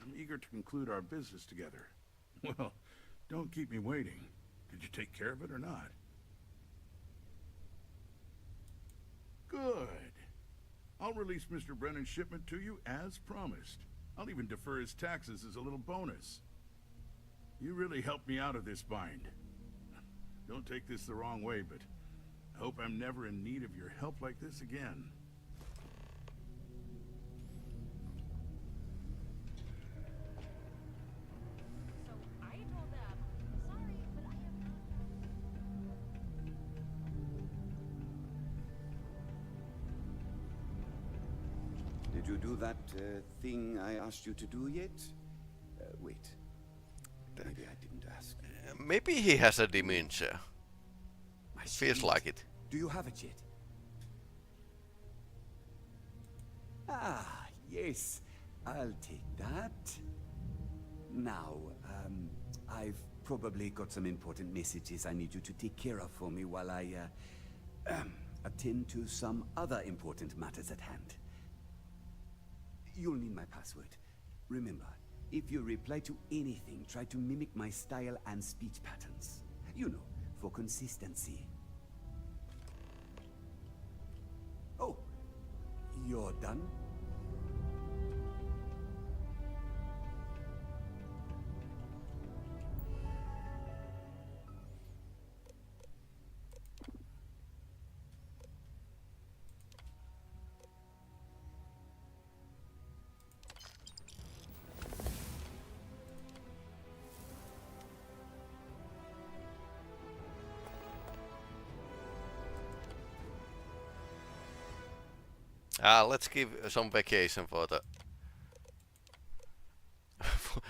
I'm eager to conclude our business together. Well, don't keep me waiting. Did you take care of it or not? Good. I'll release Mr. Brennan's shipment to you as promised. I'll even defer his taxes as a little bonus. You really helped me out of this bind. Don't take this the wrong way, but I hope I'm never in need of your help like this again. So I told them, sorry, but I am not. Did you do that thing I asked you to do yet? Wait. Maybe I didn't ask. maybe he has a dementia. Feels like it. Do you have it yet? Ah, yes. I'll take that. Now, I've probably got some important messages I need you to take care of for me while I attend to some other important matters at hand. You'll need my password. Remember, if you reply to anything, try to mimic my style and speech patterns. You know, for consistency. Oh, you're done? Let's give some vacation for the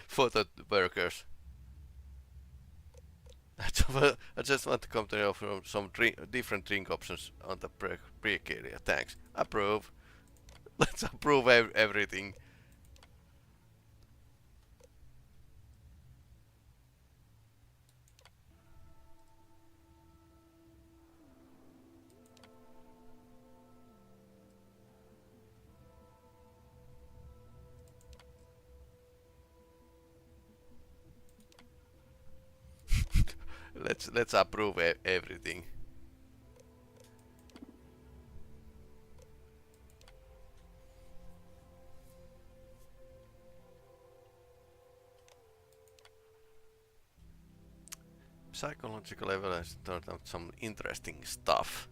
for the workers. I just want to come to know from some different drink options on the break area. Thanks. Approve. Let's approve everything. Let's approve everything. Psychological evidence turned out some interesting stuff.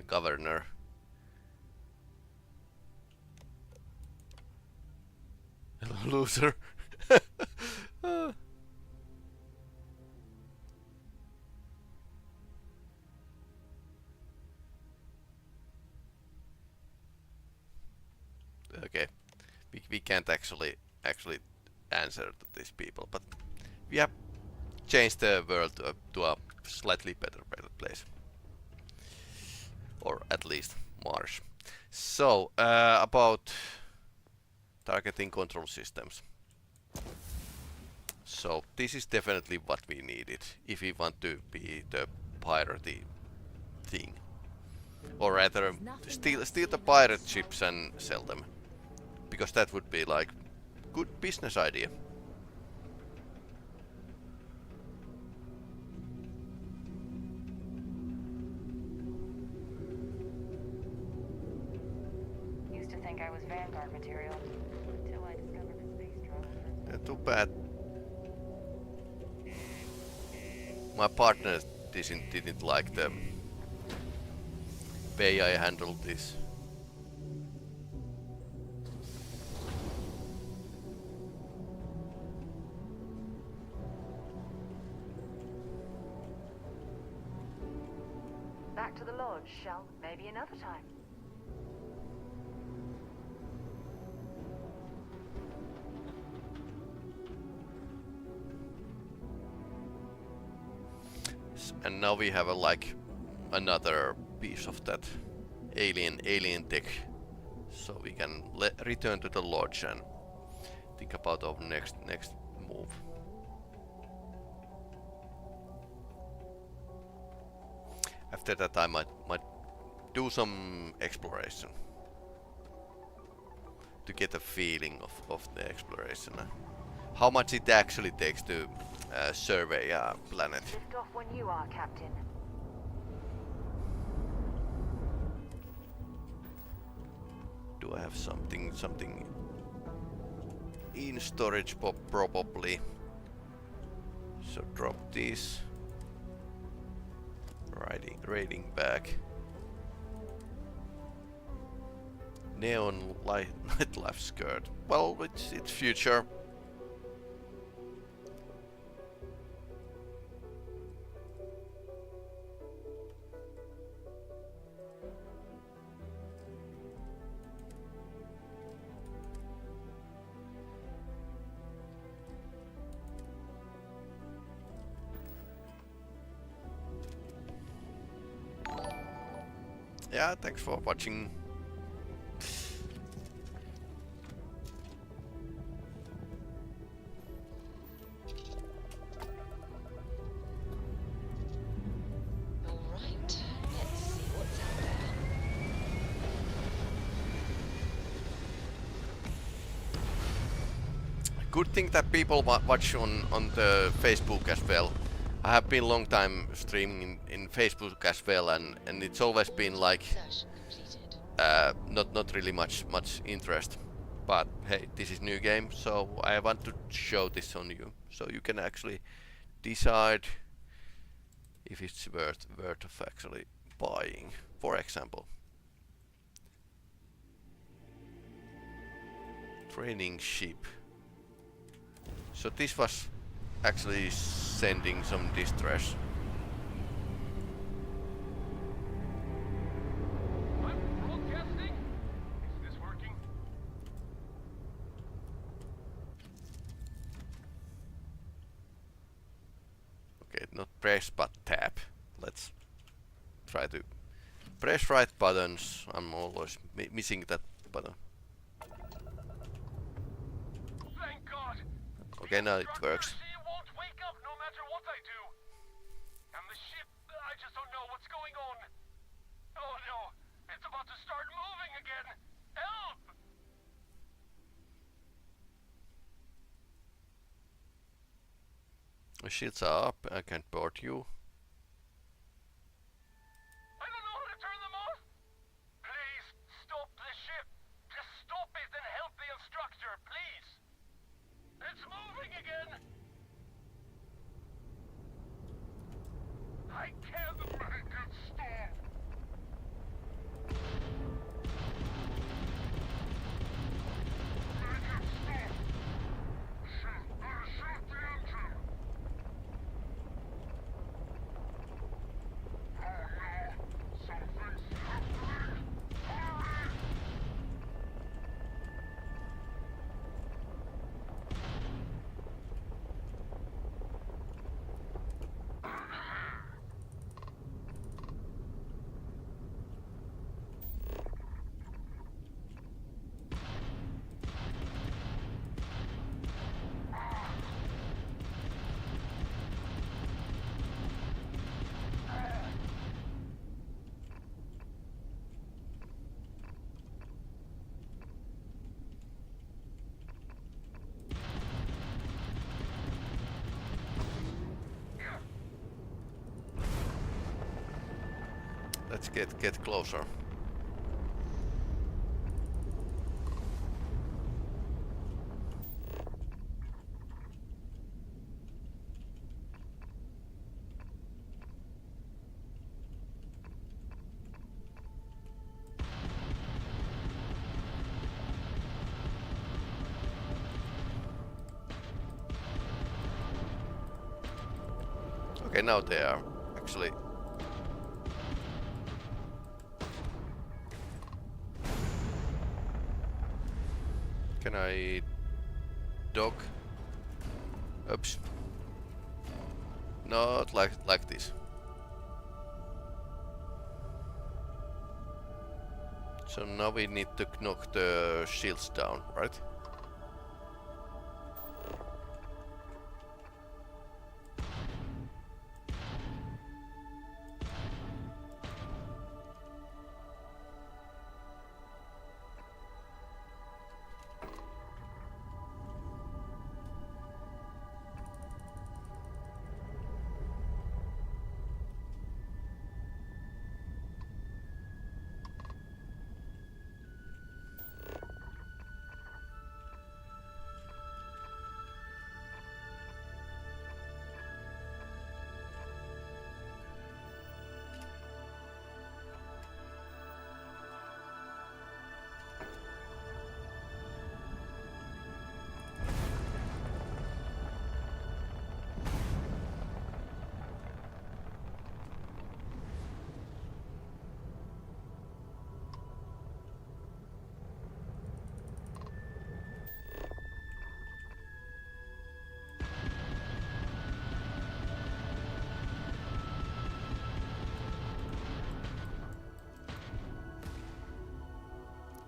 governor. Loser. Okay, we can't actually answer to these people, but we have changed the world to a slightly better place, or at least Mars. So about targeting control systems. So this is definitely what we needed if we want to be the piratey thing, or rather steal the pirate ships and sell them, because that would be like good business idea. Used to think I was Vanguard material until I discovered the space travel. Too bad. My partner didn't like the way I handled this. Back to the lodge, shall maybe another time. And now we have like another piece of that alien tech, so we can return to the lodge and think about our next move. After that, I might do some exploration to get a feeling of the exploration. How much it actually takes to survey a planet. Lift off when you are, Captain. Do I have something in storage? Probably. So drop this. Raiding back. Neon nightlife skirt. Well, it's future. Yeah, thanks for watching. Alright, let's see what's out there. Good thing that people watch on the Facebook as well. I have been long time streaming in Facebook as well, and it's always been like not really much interest. But hey, this is new game, so I want to show this on you, so you can actually decide if it's worth of actually buying. For example, training ship. So this was actually sending some distress. I'm broadcasting? Is this working? Okay, not press but tap. Let's try to press right buttons. I'm always missing that button. Thank God. Okay, now it works. Won't wake up no matter what I do. And the ship, I just don't know what's going on. Oh no, it's about to start moving again. Help! The shields are up. I can board you. I don't know how to turn them off. Please stop the ship. Just stop it and help the instructor, please. It's moving again. I can't make it stop. Let's get closer. Okay, now they are actually. Can I dock? Oops. Not like this. So now we need to knock the shields down, right?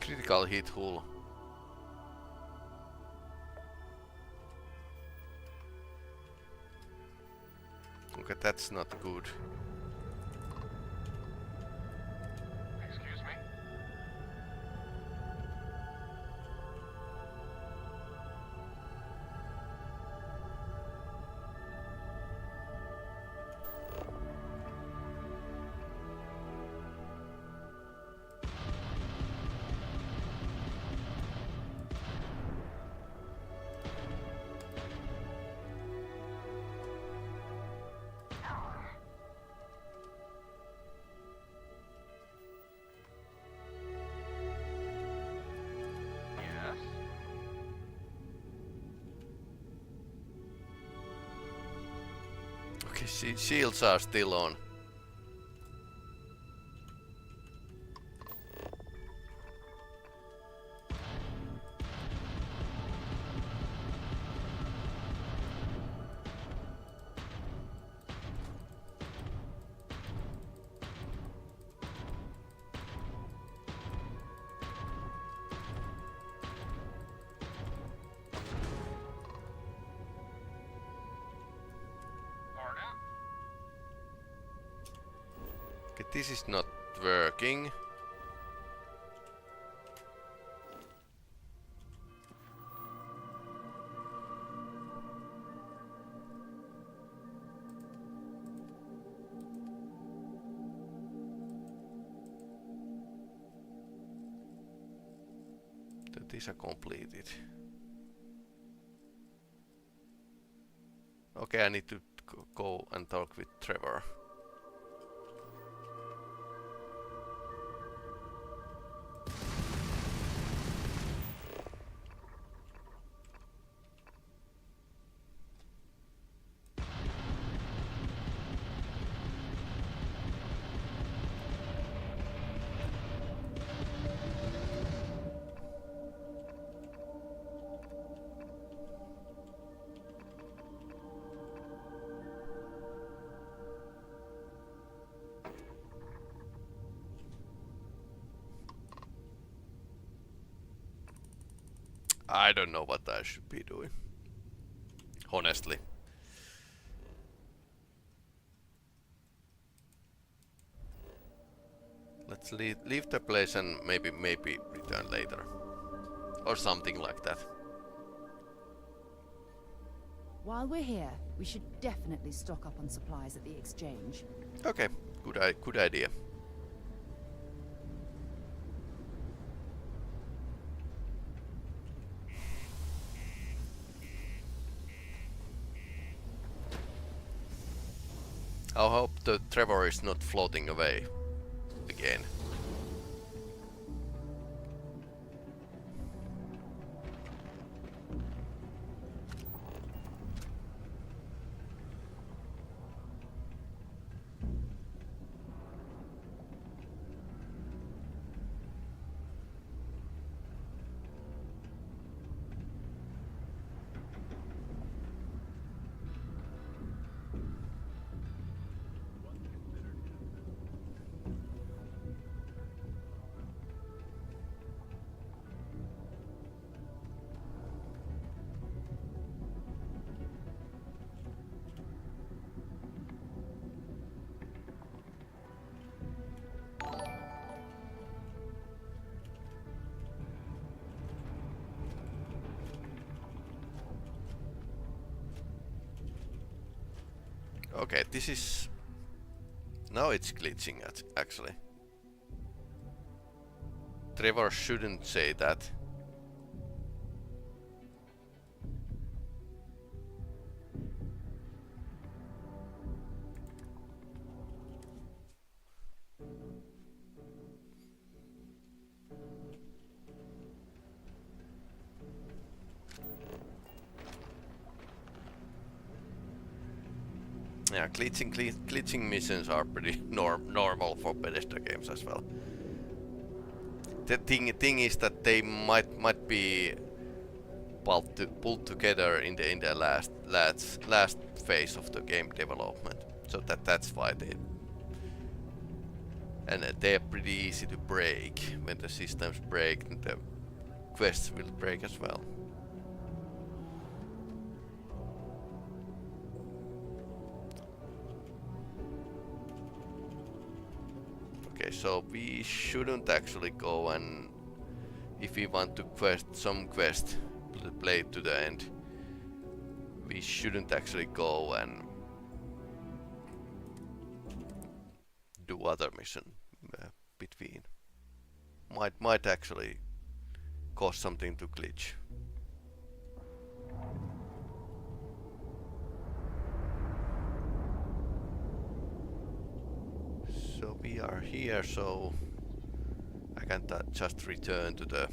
Critical hit hull. Okay, that's not good. Excuse me? Okay, shields are still on. Okay, this is not working. These are completed. Okay, I need to go and talk with Trevor. I don't know what I should be doing. Honestly. Let's leave the place and maybe return later. Or something like that. While we're here, we should definitely stock up on supplies at the exchange. Okay, good idea. I hope the Trevor is not floating away again. Okay, this is... Now it's glitching actually. Trevor shouldn't say that. Yeah, glitching missions are pretty normal for Bethesda games as well. The thing is that they might be pulled together in the last phase of the game development, so that's why they're pretty easy to break. When the systems break, the quests will break as well. Okay, so we shouldn't actually go, and if we want to some quest to play to the end, we shouldn't actually go and do other mission between. Might actually cause something to glitch. So we are here, so I can just return to the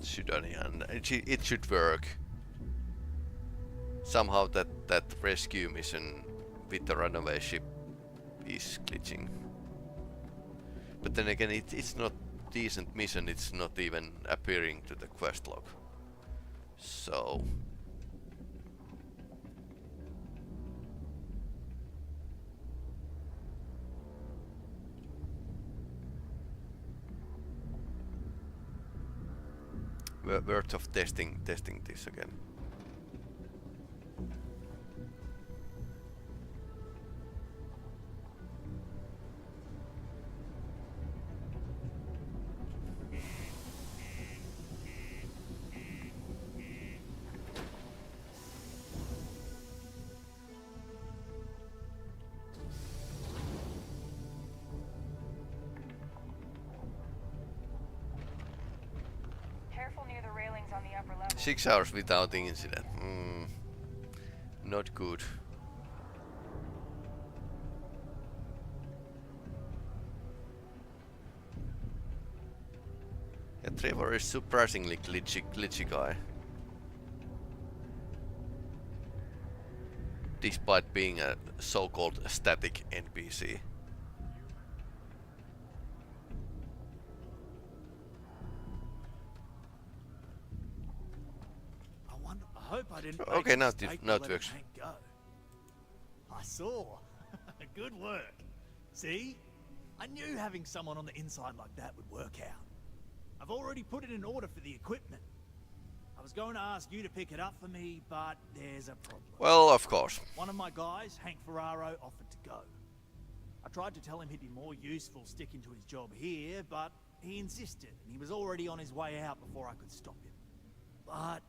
Sidonia, and it should work. Somehow that rescue mission with the runaway ship is glitching. But then again, it's not decent mission, it's not even appearing to the quest log. So... worth of testing this again. Careful near the railings on the upper level. 6 hours without incident. Not good. Yeah, Trevor is surprisingly glitchy guy. Despite being a so-called static NPC. I hope I didn't. Okay, now it works. I saw. Good work. See? I knew having someone on the inside like that would work out. I've already put it in order for the equipment. I was going to ask you to pick it up for me, but there's a problem. Well, of course. One of my guys, Hank Ferraro, offered to go. I tried to tell him he'd be more useful sticking to his job here, but he insisted, and he was already on his way out before I could stop him. But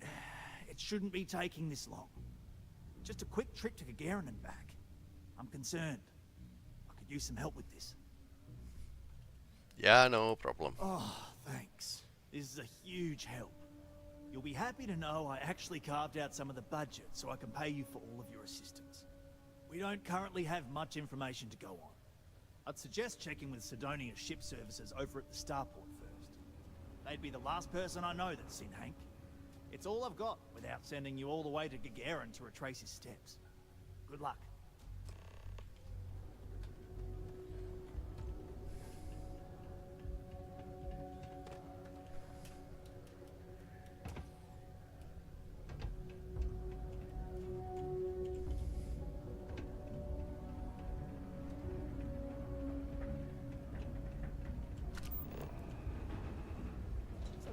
it shouldn't be taking this long. Just a quick trip to Gagarin and back. I'm concerned. I could use some help with this. Yeah, no problem. Oh, thanks. This is a huge help. You'll be happy to know I actually carved out some of the budget so I can pay you for all of your assistance. We don't currently have much information to go on. I'd suggest checking with Sidonia's ship services over at the starport first. They'd be the last person I know that's seen Hank. It's all I've got without sending you all the way to Gagarin to retrace his steps. Good luck.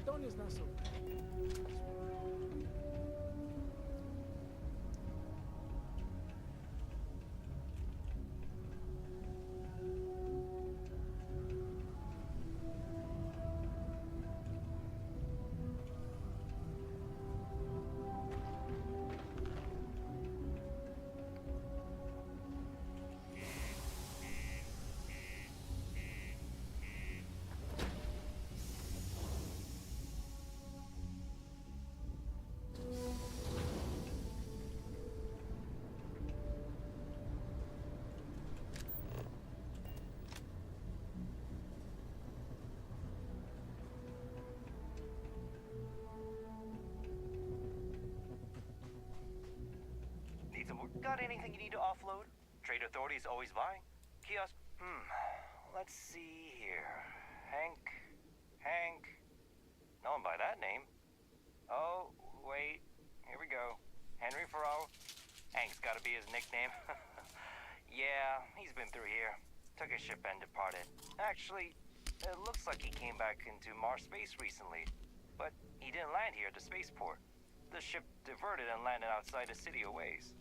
Sidonia's not so Got anything you need to offload? Trade authorities always buying. Kiosk. Let's see here. Hank. No one by that name. Oh, wait. Here we go. Henry Farrell. Hank's gotta be his nickname. Yeah, he's been through here. Took his ship and departed. Actually, it looks like he came back into Mars space recently. But he didn't land here at the spaceport. The ship diverted and landed outside the city a ways.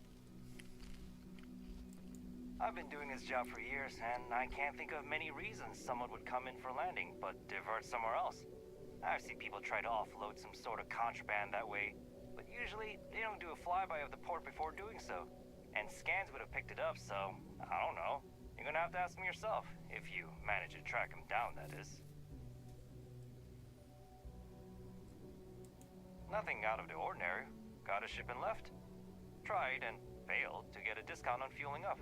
I've been doing this job for years, and I can't think of many reasons someone would come in for landing, but divert somewhere else. I've seen people try to offload some sort of contraband that way, but usually they don't do a flyby of the port before doing so. And scans would have picked it up, so I don't know. You're gonna have to ask them yourself, if you manage to track them down, that is. Nothing out of the ordinary. Got a ship and left. Tried and failed to get a discount on fueling up.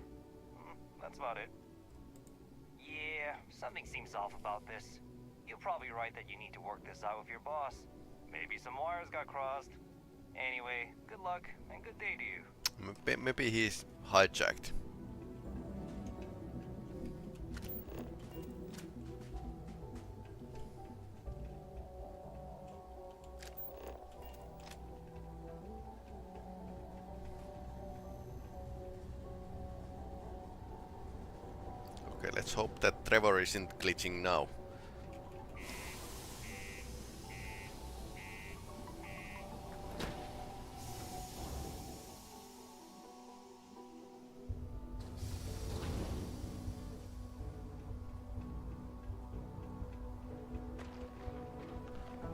That's about it. Yeah, something seems off about this. You're probably right that you need to work this out with your boss. Maybe some wires got crossed. Anyway, good luck and good day to you. Maybe he's hijacked. Okay, let's hope that Trevor isn't glitching now.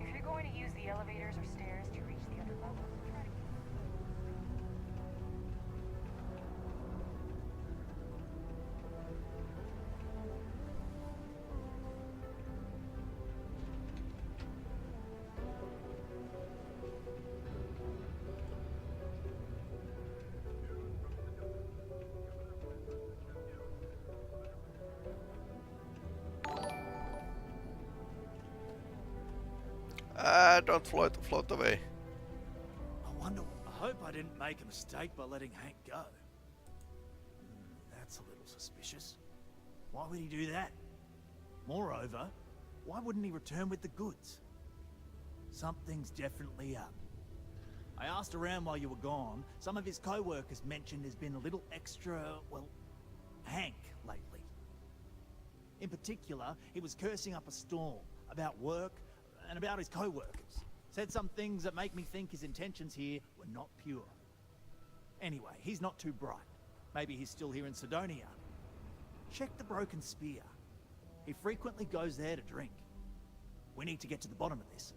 If you're going to use the elevators or stairs to reach the other levels, try to... Don't float away. I hope I didn't make a mistake by letting Hank go. That's a little suspicious. Why would he do that? Moreover, why wouldn't he return with the goods? Something's definitely up. I asked around while you were gone. Some of his co-workers mentioned there's been a little extra, well, Hank lately. In particular, he was cursing up a storm about work and about his co-workers. Said some things that make me think his intentions here were not pure. Anyway, he's not too bright. Maybe he's still here in Sidonia. Check the Broken Spear. He frequently goes there to drink. We need to get to the bottom of this.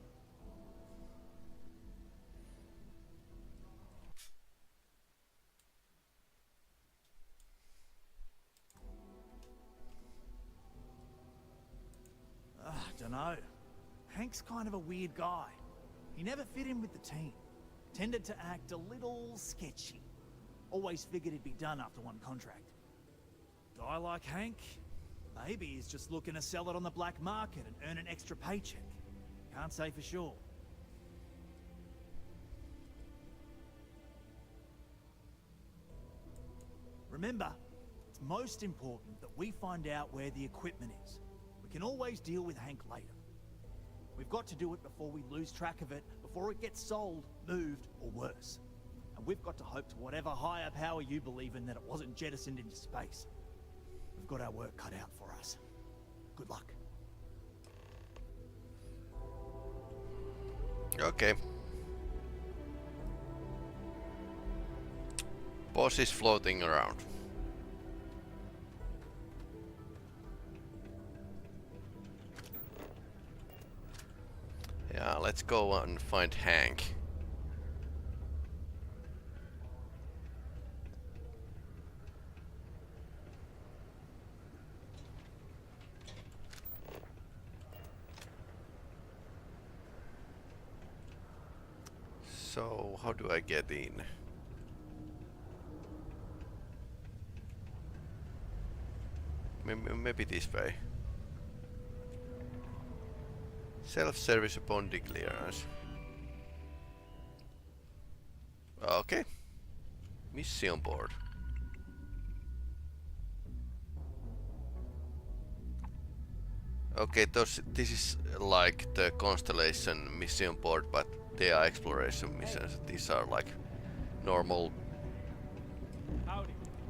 Dunno. Hank's kind of a weird guy. He never fit in with the team. Tended to act a little sketchy. Always figured it'd be done after one contract. Guy like Hank, maybe he's just looking to sell it on the black market and earn an extra paycheck. Can't say for sure. Remember, it's most important that we find out where the equipment is. We can always deal with Hank later. We've got to do it before we lose track of it, before it gets sold, moved, or worse. And we've got to hope to whatever higher power you believe in that it wasn't jettisoned into space. We've got our work cut out for us. Good luck. Okay. Boss is floating around. Yeah, let's go and find Hank. So, how do I get in? Maybe this way. Self-service upon declearance. Okay. Mission board. Okay, this is like the Constellation mission board, but they are exploration missions. These are like normal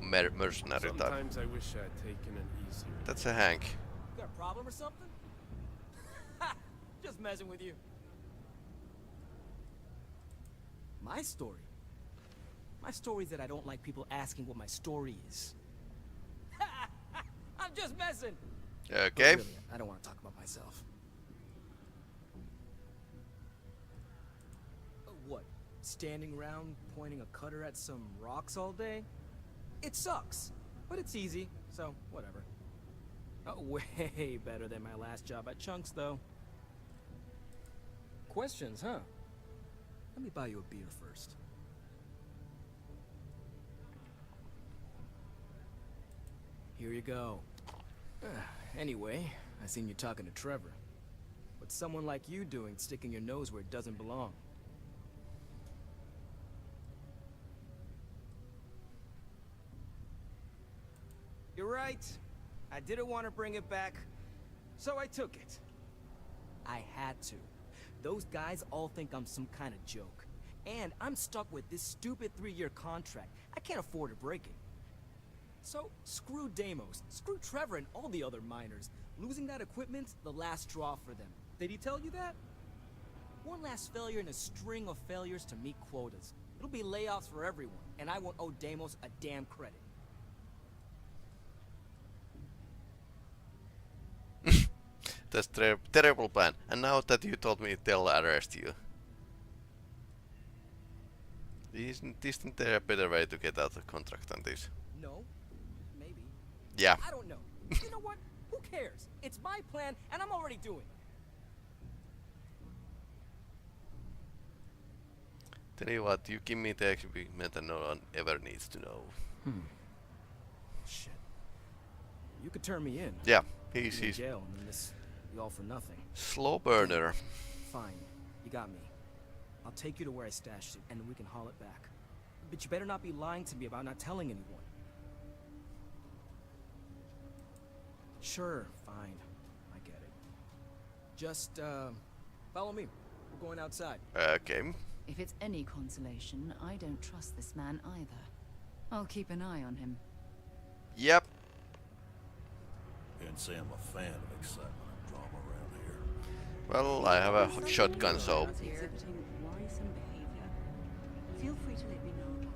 mercenary type. Sometimes I wish I'd taken an easier. That's a Hank. Got a problem or something? Just messing with you. My story? My story is that I don't like people asking what my story is. I'm just messing. Okay. Really, I don't want to talk about myself. What? Standing around pointing a cutter at some rocks all day? It sucks, but it's easy, so whatever. Way better than my last job at Chunks, though. Questions, huh? Let me buy you a beer first. Here you go. Anyway, I seen you talking to Trevor. What's someone like you doing sticking your nose where it doesn't belong? You're right. I didn't want to bring it back, so I took it. I had to. Those guys all think I'm some kind of joke. And I'm stuck with this stupid 3-year contract. I can't afford to break it. So, screw Deimos, screw Trevor and all the other miners. Losing that equipment's the last straw for them. Did he tell you that? One last failure in a string of failures to meet quotas. It'll be layoffs for everyone, and I won't owe Deimos a damn credit. That's terrible plan. And now that you told me, they'll arrest you. Isn't there a better way to get out of the contract than this? No. Maybe. Yeah. I don't know. You know what? Who cares? It's my plan, and I'm already doing it. Tell you what, you give me the equipment and no one ever needs to know. Shit. You could turn me in. Yeah, Put me in he's jail, and then this be all for nothing. slow burner. Fine. You got me. I'll take you to where I stashed it, and then we can haul it back. But you better not be lying to me about not telling anyone. Sure, fine. I get it. Just, follow me. We're going outside. Okay. If it's any consolation, I don't trust this man either. I'll keep an eye on him. Yep. Can't say I'm a fan of excitement and drama around here. Well, I have a shotgun, so... Exhibiting worrisome behavior. Feel free to let me know about it.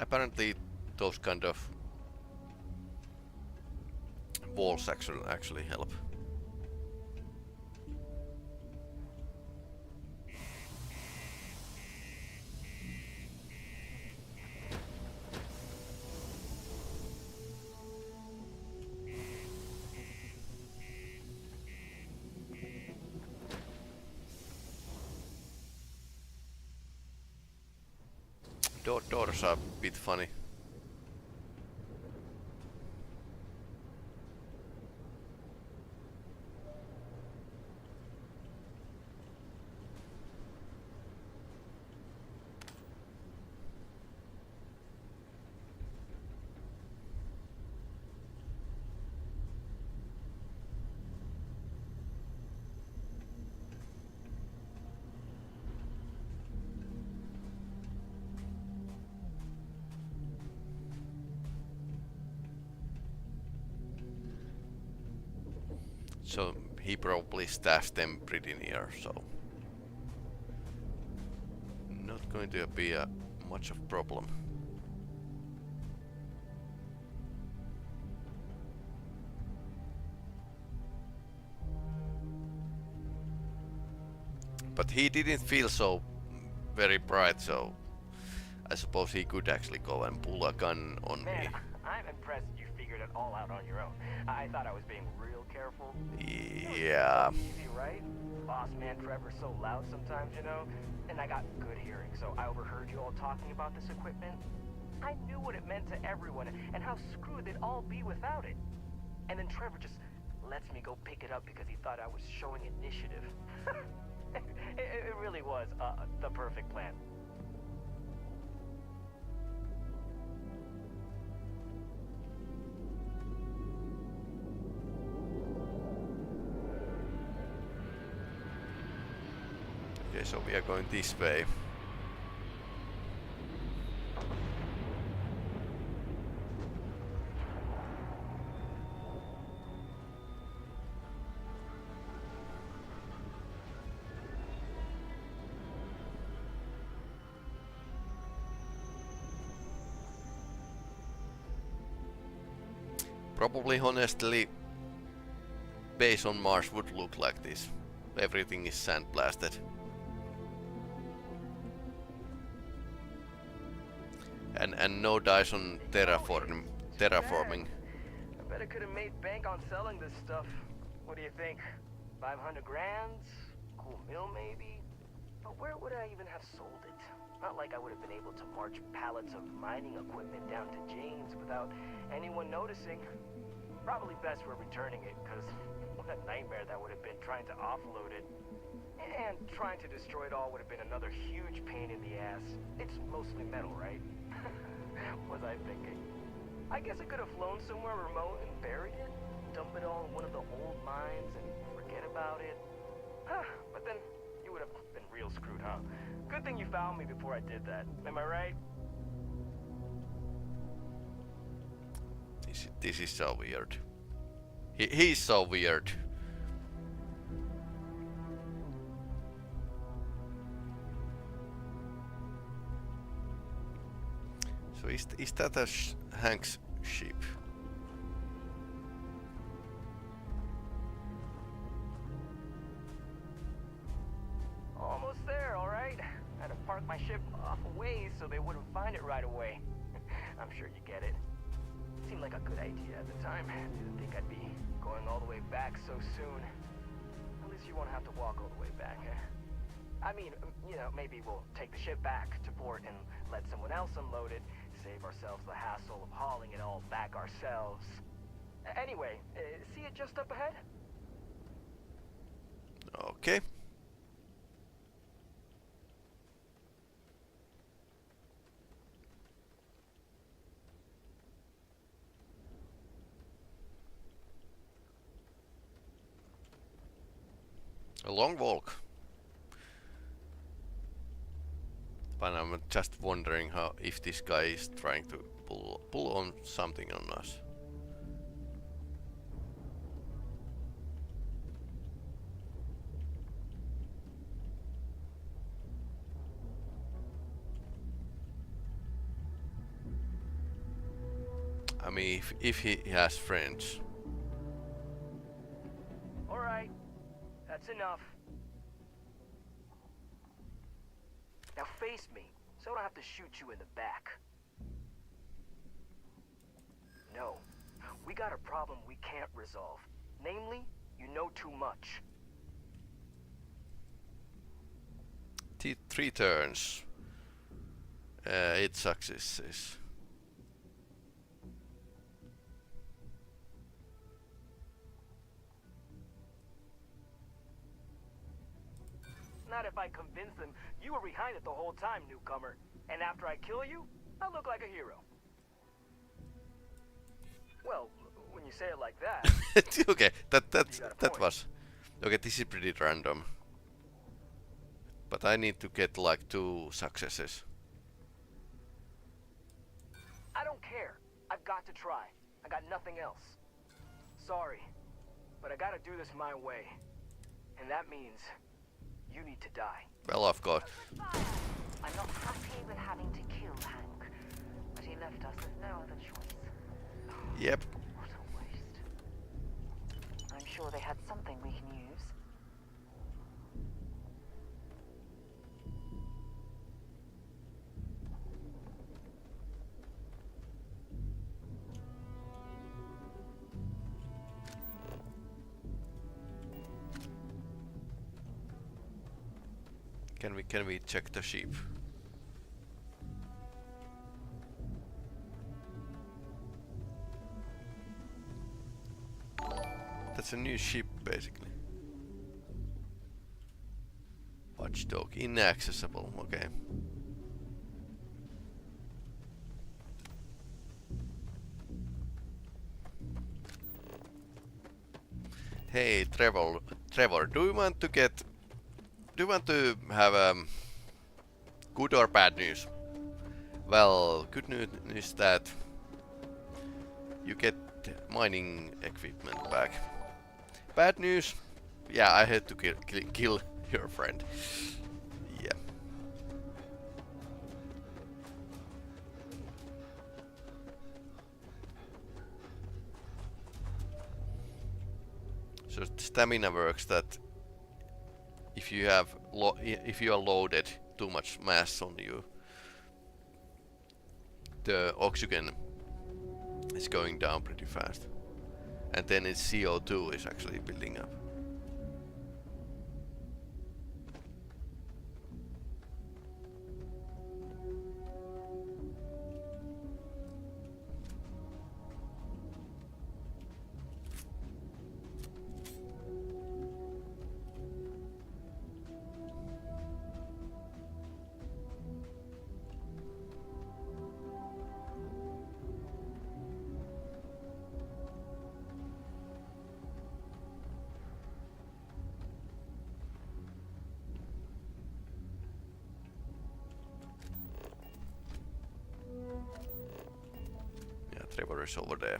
Apparently those kind of walls actually help. Doors are a bit funny. So he probably stashed them pretty near, so not going to be much of a problem. But he didn't feel so very bright, so I suppose he could actually go and pull a gun on me. I'm impressed you figured it all out on your own. I thought I was being real careful. Yeah. Easy, right? Boss man Trevor's so loud sometimes, you know? And I got good hearing, so I overheard you all talking about this equipment. I knew what it meant to everyone and how screwed they'd all be without it. And then Trevor just lets me go pick it up because he thought I was showing initiative. It really was the perfect plan. Okay, so we are going this way. Probably, honestly, base on Mars would look like this. Everything is sandblasted. And no dice on terraforming. I bet I could have made bank on selling this stuff. What do you think? 500 grand? Cool meal maybe? But where would I even have sold it? Not like I would have been able to march pallets of mining equipment down to Jane's without anyone noticing. Probably best we're returning it, because what a nightmare that would have been trying to offload it. And trying to destroy it all would have been another huge pain in the ass. It's mostly metal, right? Was I thinking? I guess I could have flown somewhere remote and buried it, dump it all in one of the old mines and forget about it. But then you would have been real screwed, huh? Good thing you found me before I did that. Am I right? This is so weird. He's so weird. So is that a Hank's ship? Almost there, all right? I had to park my ship off a ways so they wouldn't find it right away. I'm sure you get it. Seemed like a good idea at the time. Didn't think I'd be going all the way back so soon. At least you won't have to walk all the way back, eh? I mean, you know, maybe we'll take the ship back to port and let someone else unload it, save ourselves the hassle of hauling it all back ourselves. Anyway, see it just up ahead? Okay. A long walk. But I'm just wondering how if this guy is trying to pull on something on us. Peli-Rami if he has friends. Alright, that's enough. Now face me, so I don't have to shoot you in the back. No, we got a problem we can't resolve. Namely, you know too much. 3 turns. 8 successes. Not if I convince them you were behind it the whole time, newcomer. And after I kill you, I look like a hero. Well, when you say it like that... Okay, that was... Okay, this is pretty random. But I need to get like 2 successes. I don't care. I've got to try. I got nothing else. Sorry, but I gotta do this my way. And that means you need to die. Well, of course. I'm not happy with having to kill Hank, but he left us with no other choice. Yep. What a waste. I'm sure they had something we can use. Can we check the sheep? That's a new ship basically. Watchdog inaccessible, okay. Hey Trevor, do you want to have good or bad news? Well, good news is that you get mining equipment back. Bad news? Yeah, I had to kill your friend. Yeah. So stamina works that if you have if you are loaded too much mass on you, the oxygen is going down pretty fast, and then its CO2 is actually building up. Trevor is over there.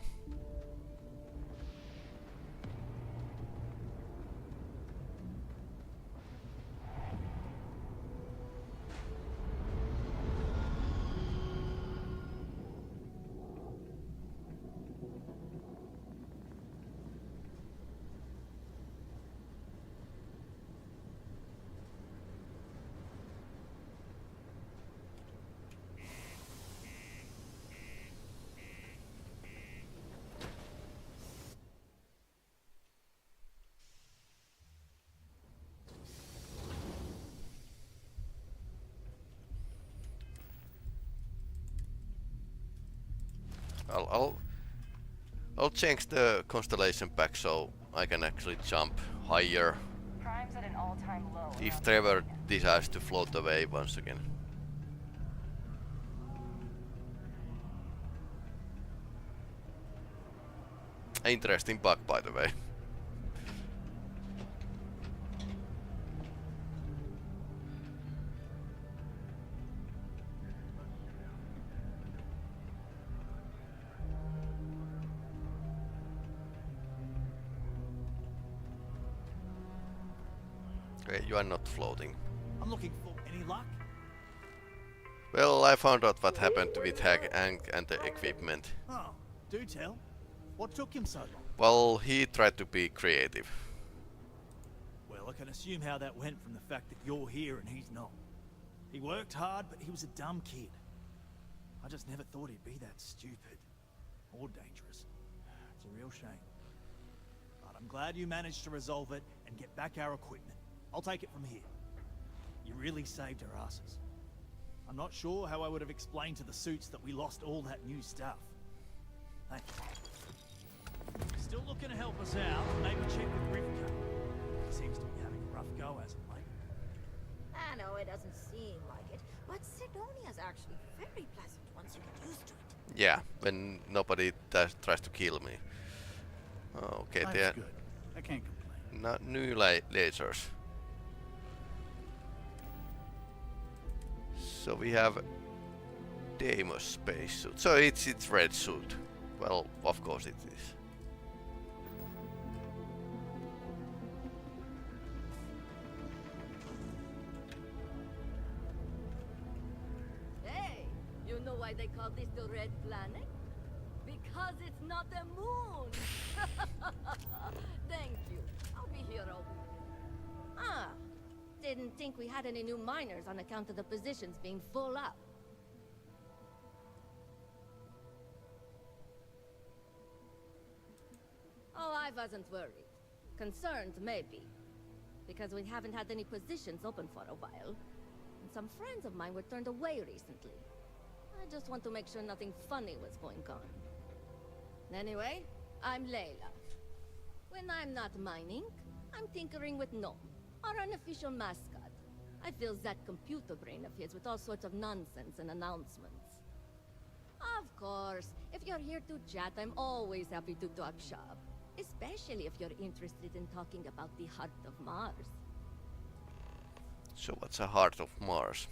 I'll change the constellation back so I can actually jump higher Crime's at an all-time low. if Trevor decides to float away once again. Interesting bug, by the way. Okay, you are not floating. I'm looking for any luck? Well, I found out what happened with Hank and the equipment. Oh, Do tell. What took him so long? Well, he tried to be creative. Well, I can assume how that went from the fact that you're here and he's not. He worked hard, but he was a dumb kid. I just never thought he'd be that stupid. Or dangerous. It's a real shame. But I'm glad you managed to resolve it and get back our equipment. I'll take it from here. You really saved our asses. I'm not sure how I would have explained to the suits that we lost all that new stuff. Thank you. Still looking to help us out, maybe check with Rivka. He seems to be having a rough go as of late. I know it doesn't seem like it, but Sidonia's actually very pleasant once you get used to it. Yeah, when nobody tries to kill me. Okay, That's good. I can't complain. Not new lasers. So we have Deimos spacesuit. So it's red suit. Well, of course it is. Hey, you know why they call this the red planet? Because it's not a moon! Thank you. I'll be here all week. Ah, didn't think we had any new miners on account of the positions being full up. Oh, I wasn't worried. Concerned, maybe. Because we haven't had any positions open for a while. And some friends of mine were turned away recently. I just want to make sure nothing funny was going on. Anyway, I'm Layla. When I'm not mining, I'm tinkering with Gnome, our unofficial mascot. I fill that computer brain of his with all sorts of nonsense and announcements. Of course, if you're here to chat, I'm always happy to talk shop. Especially if you're interested in talking about the heart of Mars. So what's a heart of Mars?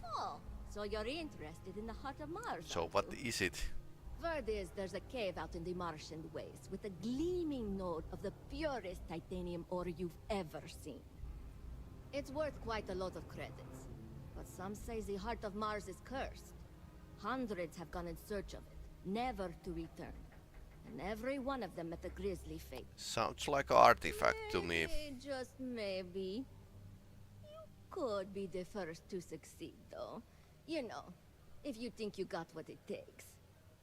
Oh, so you're interested in the heart of Mars? So what is it? Word is there's a cave out in the Martian wastes with a gleaming node of the purest titanium ore you've ever seen. It's worth quite a lot of credits, but some say the heart of Mars is cursed. Hundreds have gone in search of it, never to return. And every one of them met a grisly fate. Sounds like an artifact to me. Just maybe. You could be the first to succeed, though. You know, if you think you got what it takes.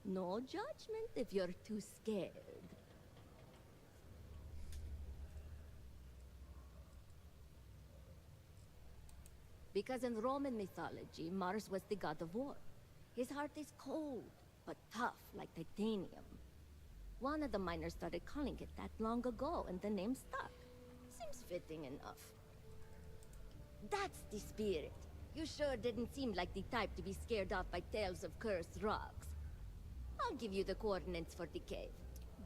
No judgment if you're too scared. Because in Roman mythology, Mars was the god of war. His heart is cold, but tough like titanium. One of the miners started calling it that long ago, and the name stuck. Seems fitting enough. That's the spirit. You sure didn't seem like the type to be scared off by tales of cursed rocks. I'll give you the coordinates for the cave.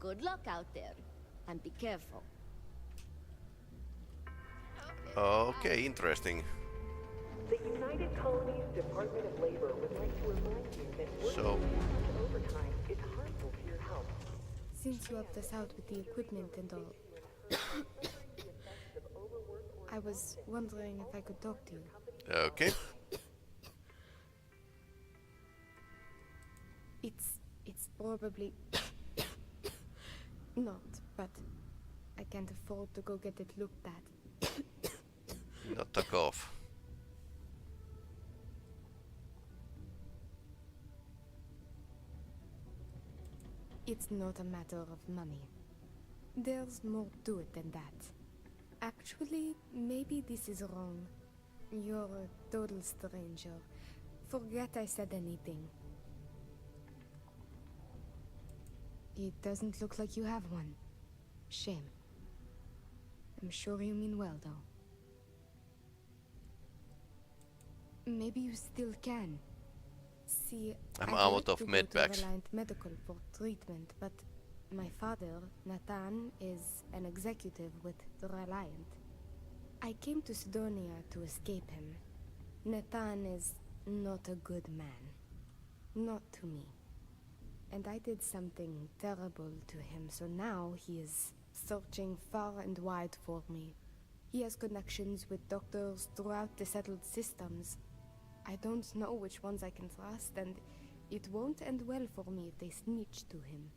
Good luck out there, and be careful. Okay, interesting. The United Colonies Department of Labor would like to remind you that working So overtime is harmful to your health. Since you helped us out with the equipment and all, I was wondering if I could talk to you. Okay. It's probably not, but I can't afford to go get it looked at. Not a cough. It's not a matter of money. There's more to it than that. Actually, maybe this is wrong. You're a total stranger. Forget I said anything. It doesn't look like you have one. Shame. I'm sure you mean well, though. Maybe you still can. See, I'm I'd out like of to go med to packs. Reliant Medical for treatment, but my father, Nathan, is an executive with the Reliant. I came to Sidonia to escape him. Nathan is not a good man. Not to me. And I did something terrible to him, so now he is searching far and wide for me. He has connections with doctors throughout the settled systems. I don't know which ones I can trust, and It won't end well for me if they snitch to him.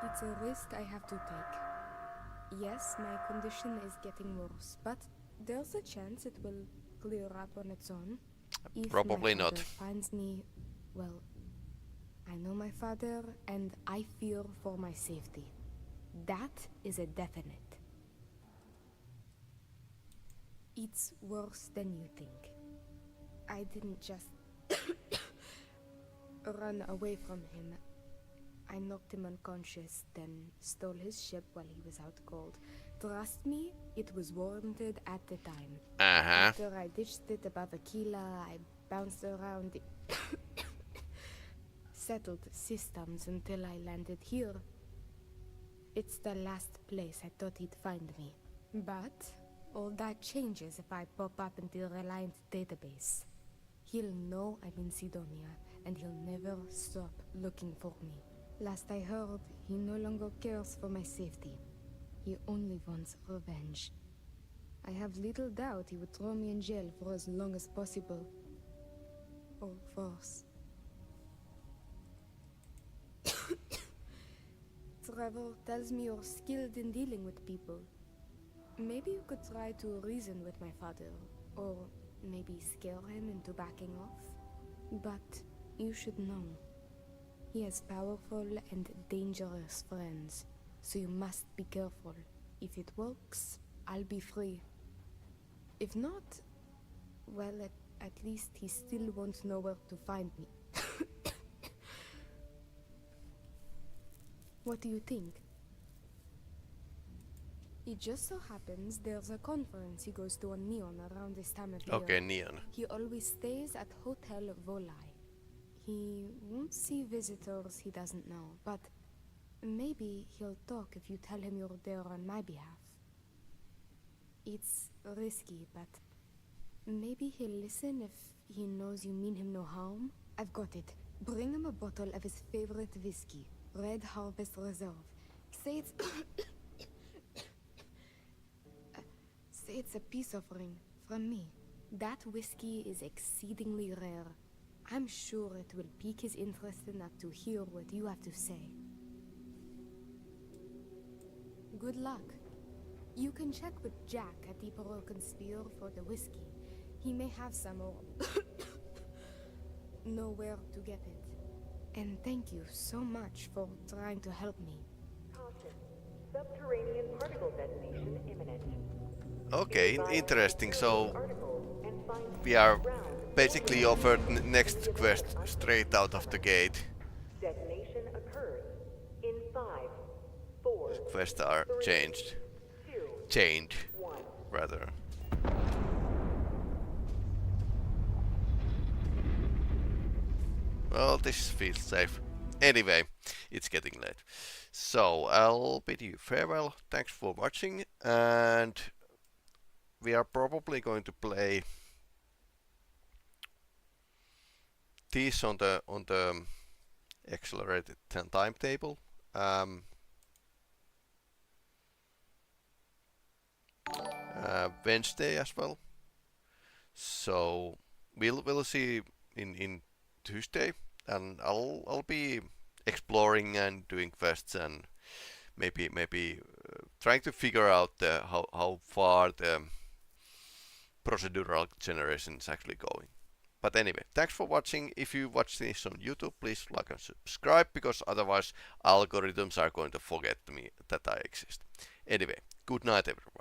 It's a risk I have to take. Yes, my condition is getting worse, but there's a chance it will clear up on its own. If Probably my not. father finds me, well, I know my father, and I fear for my safety. That is a definite. It's worse than you think. I didn't just run away from him. I knocked him unconscious, then stole his ship while he was out cold. Trust me, it was warranted at the time. After I ditched it above Aquila, I bounced around the settled systems until I landed here. It's the last place I thought he'd find me. But all that changes if I pop up in the Reliant database. He'll know I'm in Sidonia, and he'll never stop looking for me. Last I heard, he no longer cares for my safety. He only wants revenge. I have little doubt he would throw me in jail for as long as possible. Or worse. Trevor tells me you're skilled in dealing with people. Maybe you could try to reason with my father, or maybe scare him into backing off. But you should know. He has powerful and dangerous friends, so you must be careful. If it works, I'll be free. If not, well, at least he still won't know where to find me. What do you think? It just so happens there's a conference he goes to on Neon around this time of year. Okay, Neon. He always stays at Hotel Volai. He won't see visitors he doesn't know, but maybe he'll talk if you tell him you're there on my behalf. It's risky, but maybe he'll listen if he knows you mean him no harm. I've got it. Bring him a bottle of his favorite whiskey, Red Harvest Reserve. Say it's... say it's a peace offering from me. That whiskey is exceedingly rare. I'm sure it will pique his interest enough to hear what you have to say. Good luck. You can check with Jack at the Broken Spear for the whiskey. He may have some or know where to get it. And thank you so much for trying to help me. Caution. Subterranean particle detonation imminent. Okay, interesting. So we are basically offered next quest straight out of the gate. Detonation occurs in 5, 4. Quests are 3, changed. 2, Chained, 1. rather. Well, this feels safe. Anyway, it's getting late. So, I'll bid you farewell. Thanks for watching, and we are probably going to play this on the accelerated timetable. Wednesday as well. So we'll see in Tuesday, and I'll be exploring and doing quests and maybe trying to figure out how far the procedural generation is actually going. But anyway, thanks for watching. If you watch this on YouTube, please like and subscribe, because otherwise algorithms are going to forget me that I exist. Anyway, good night everyone.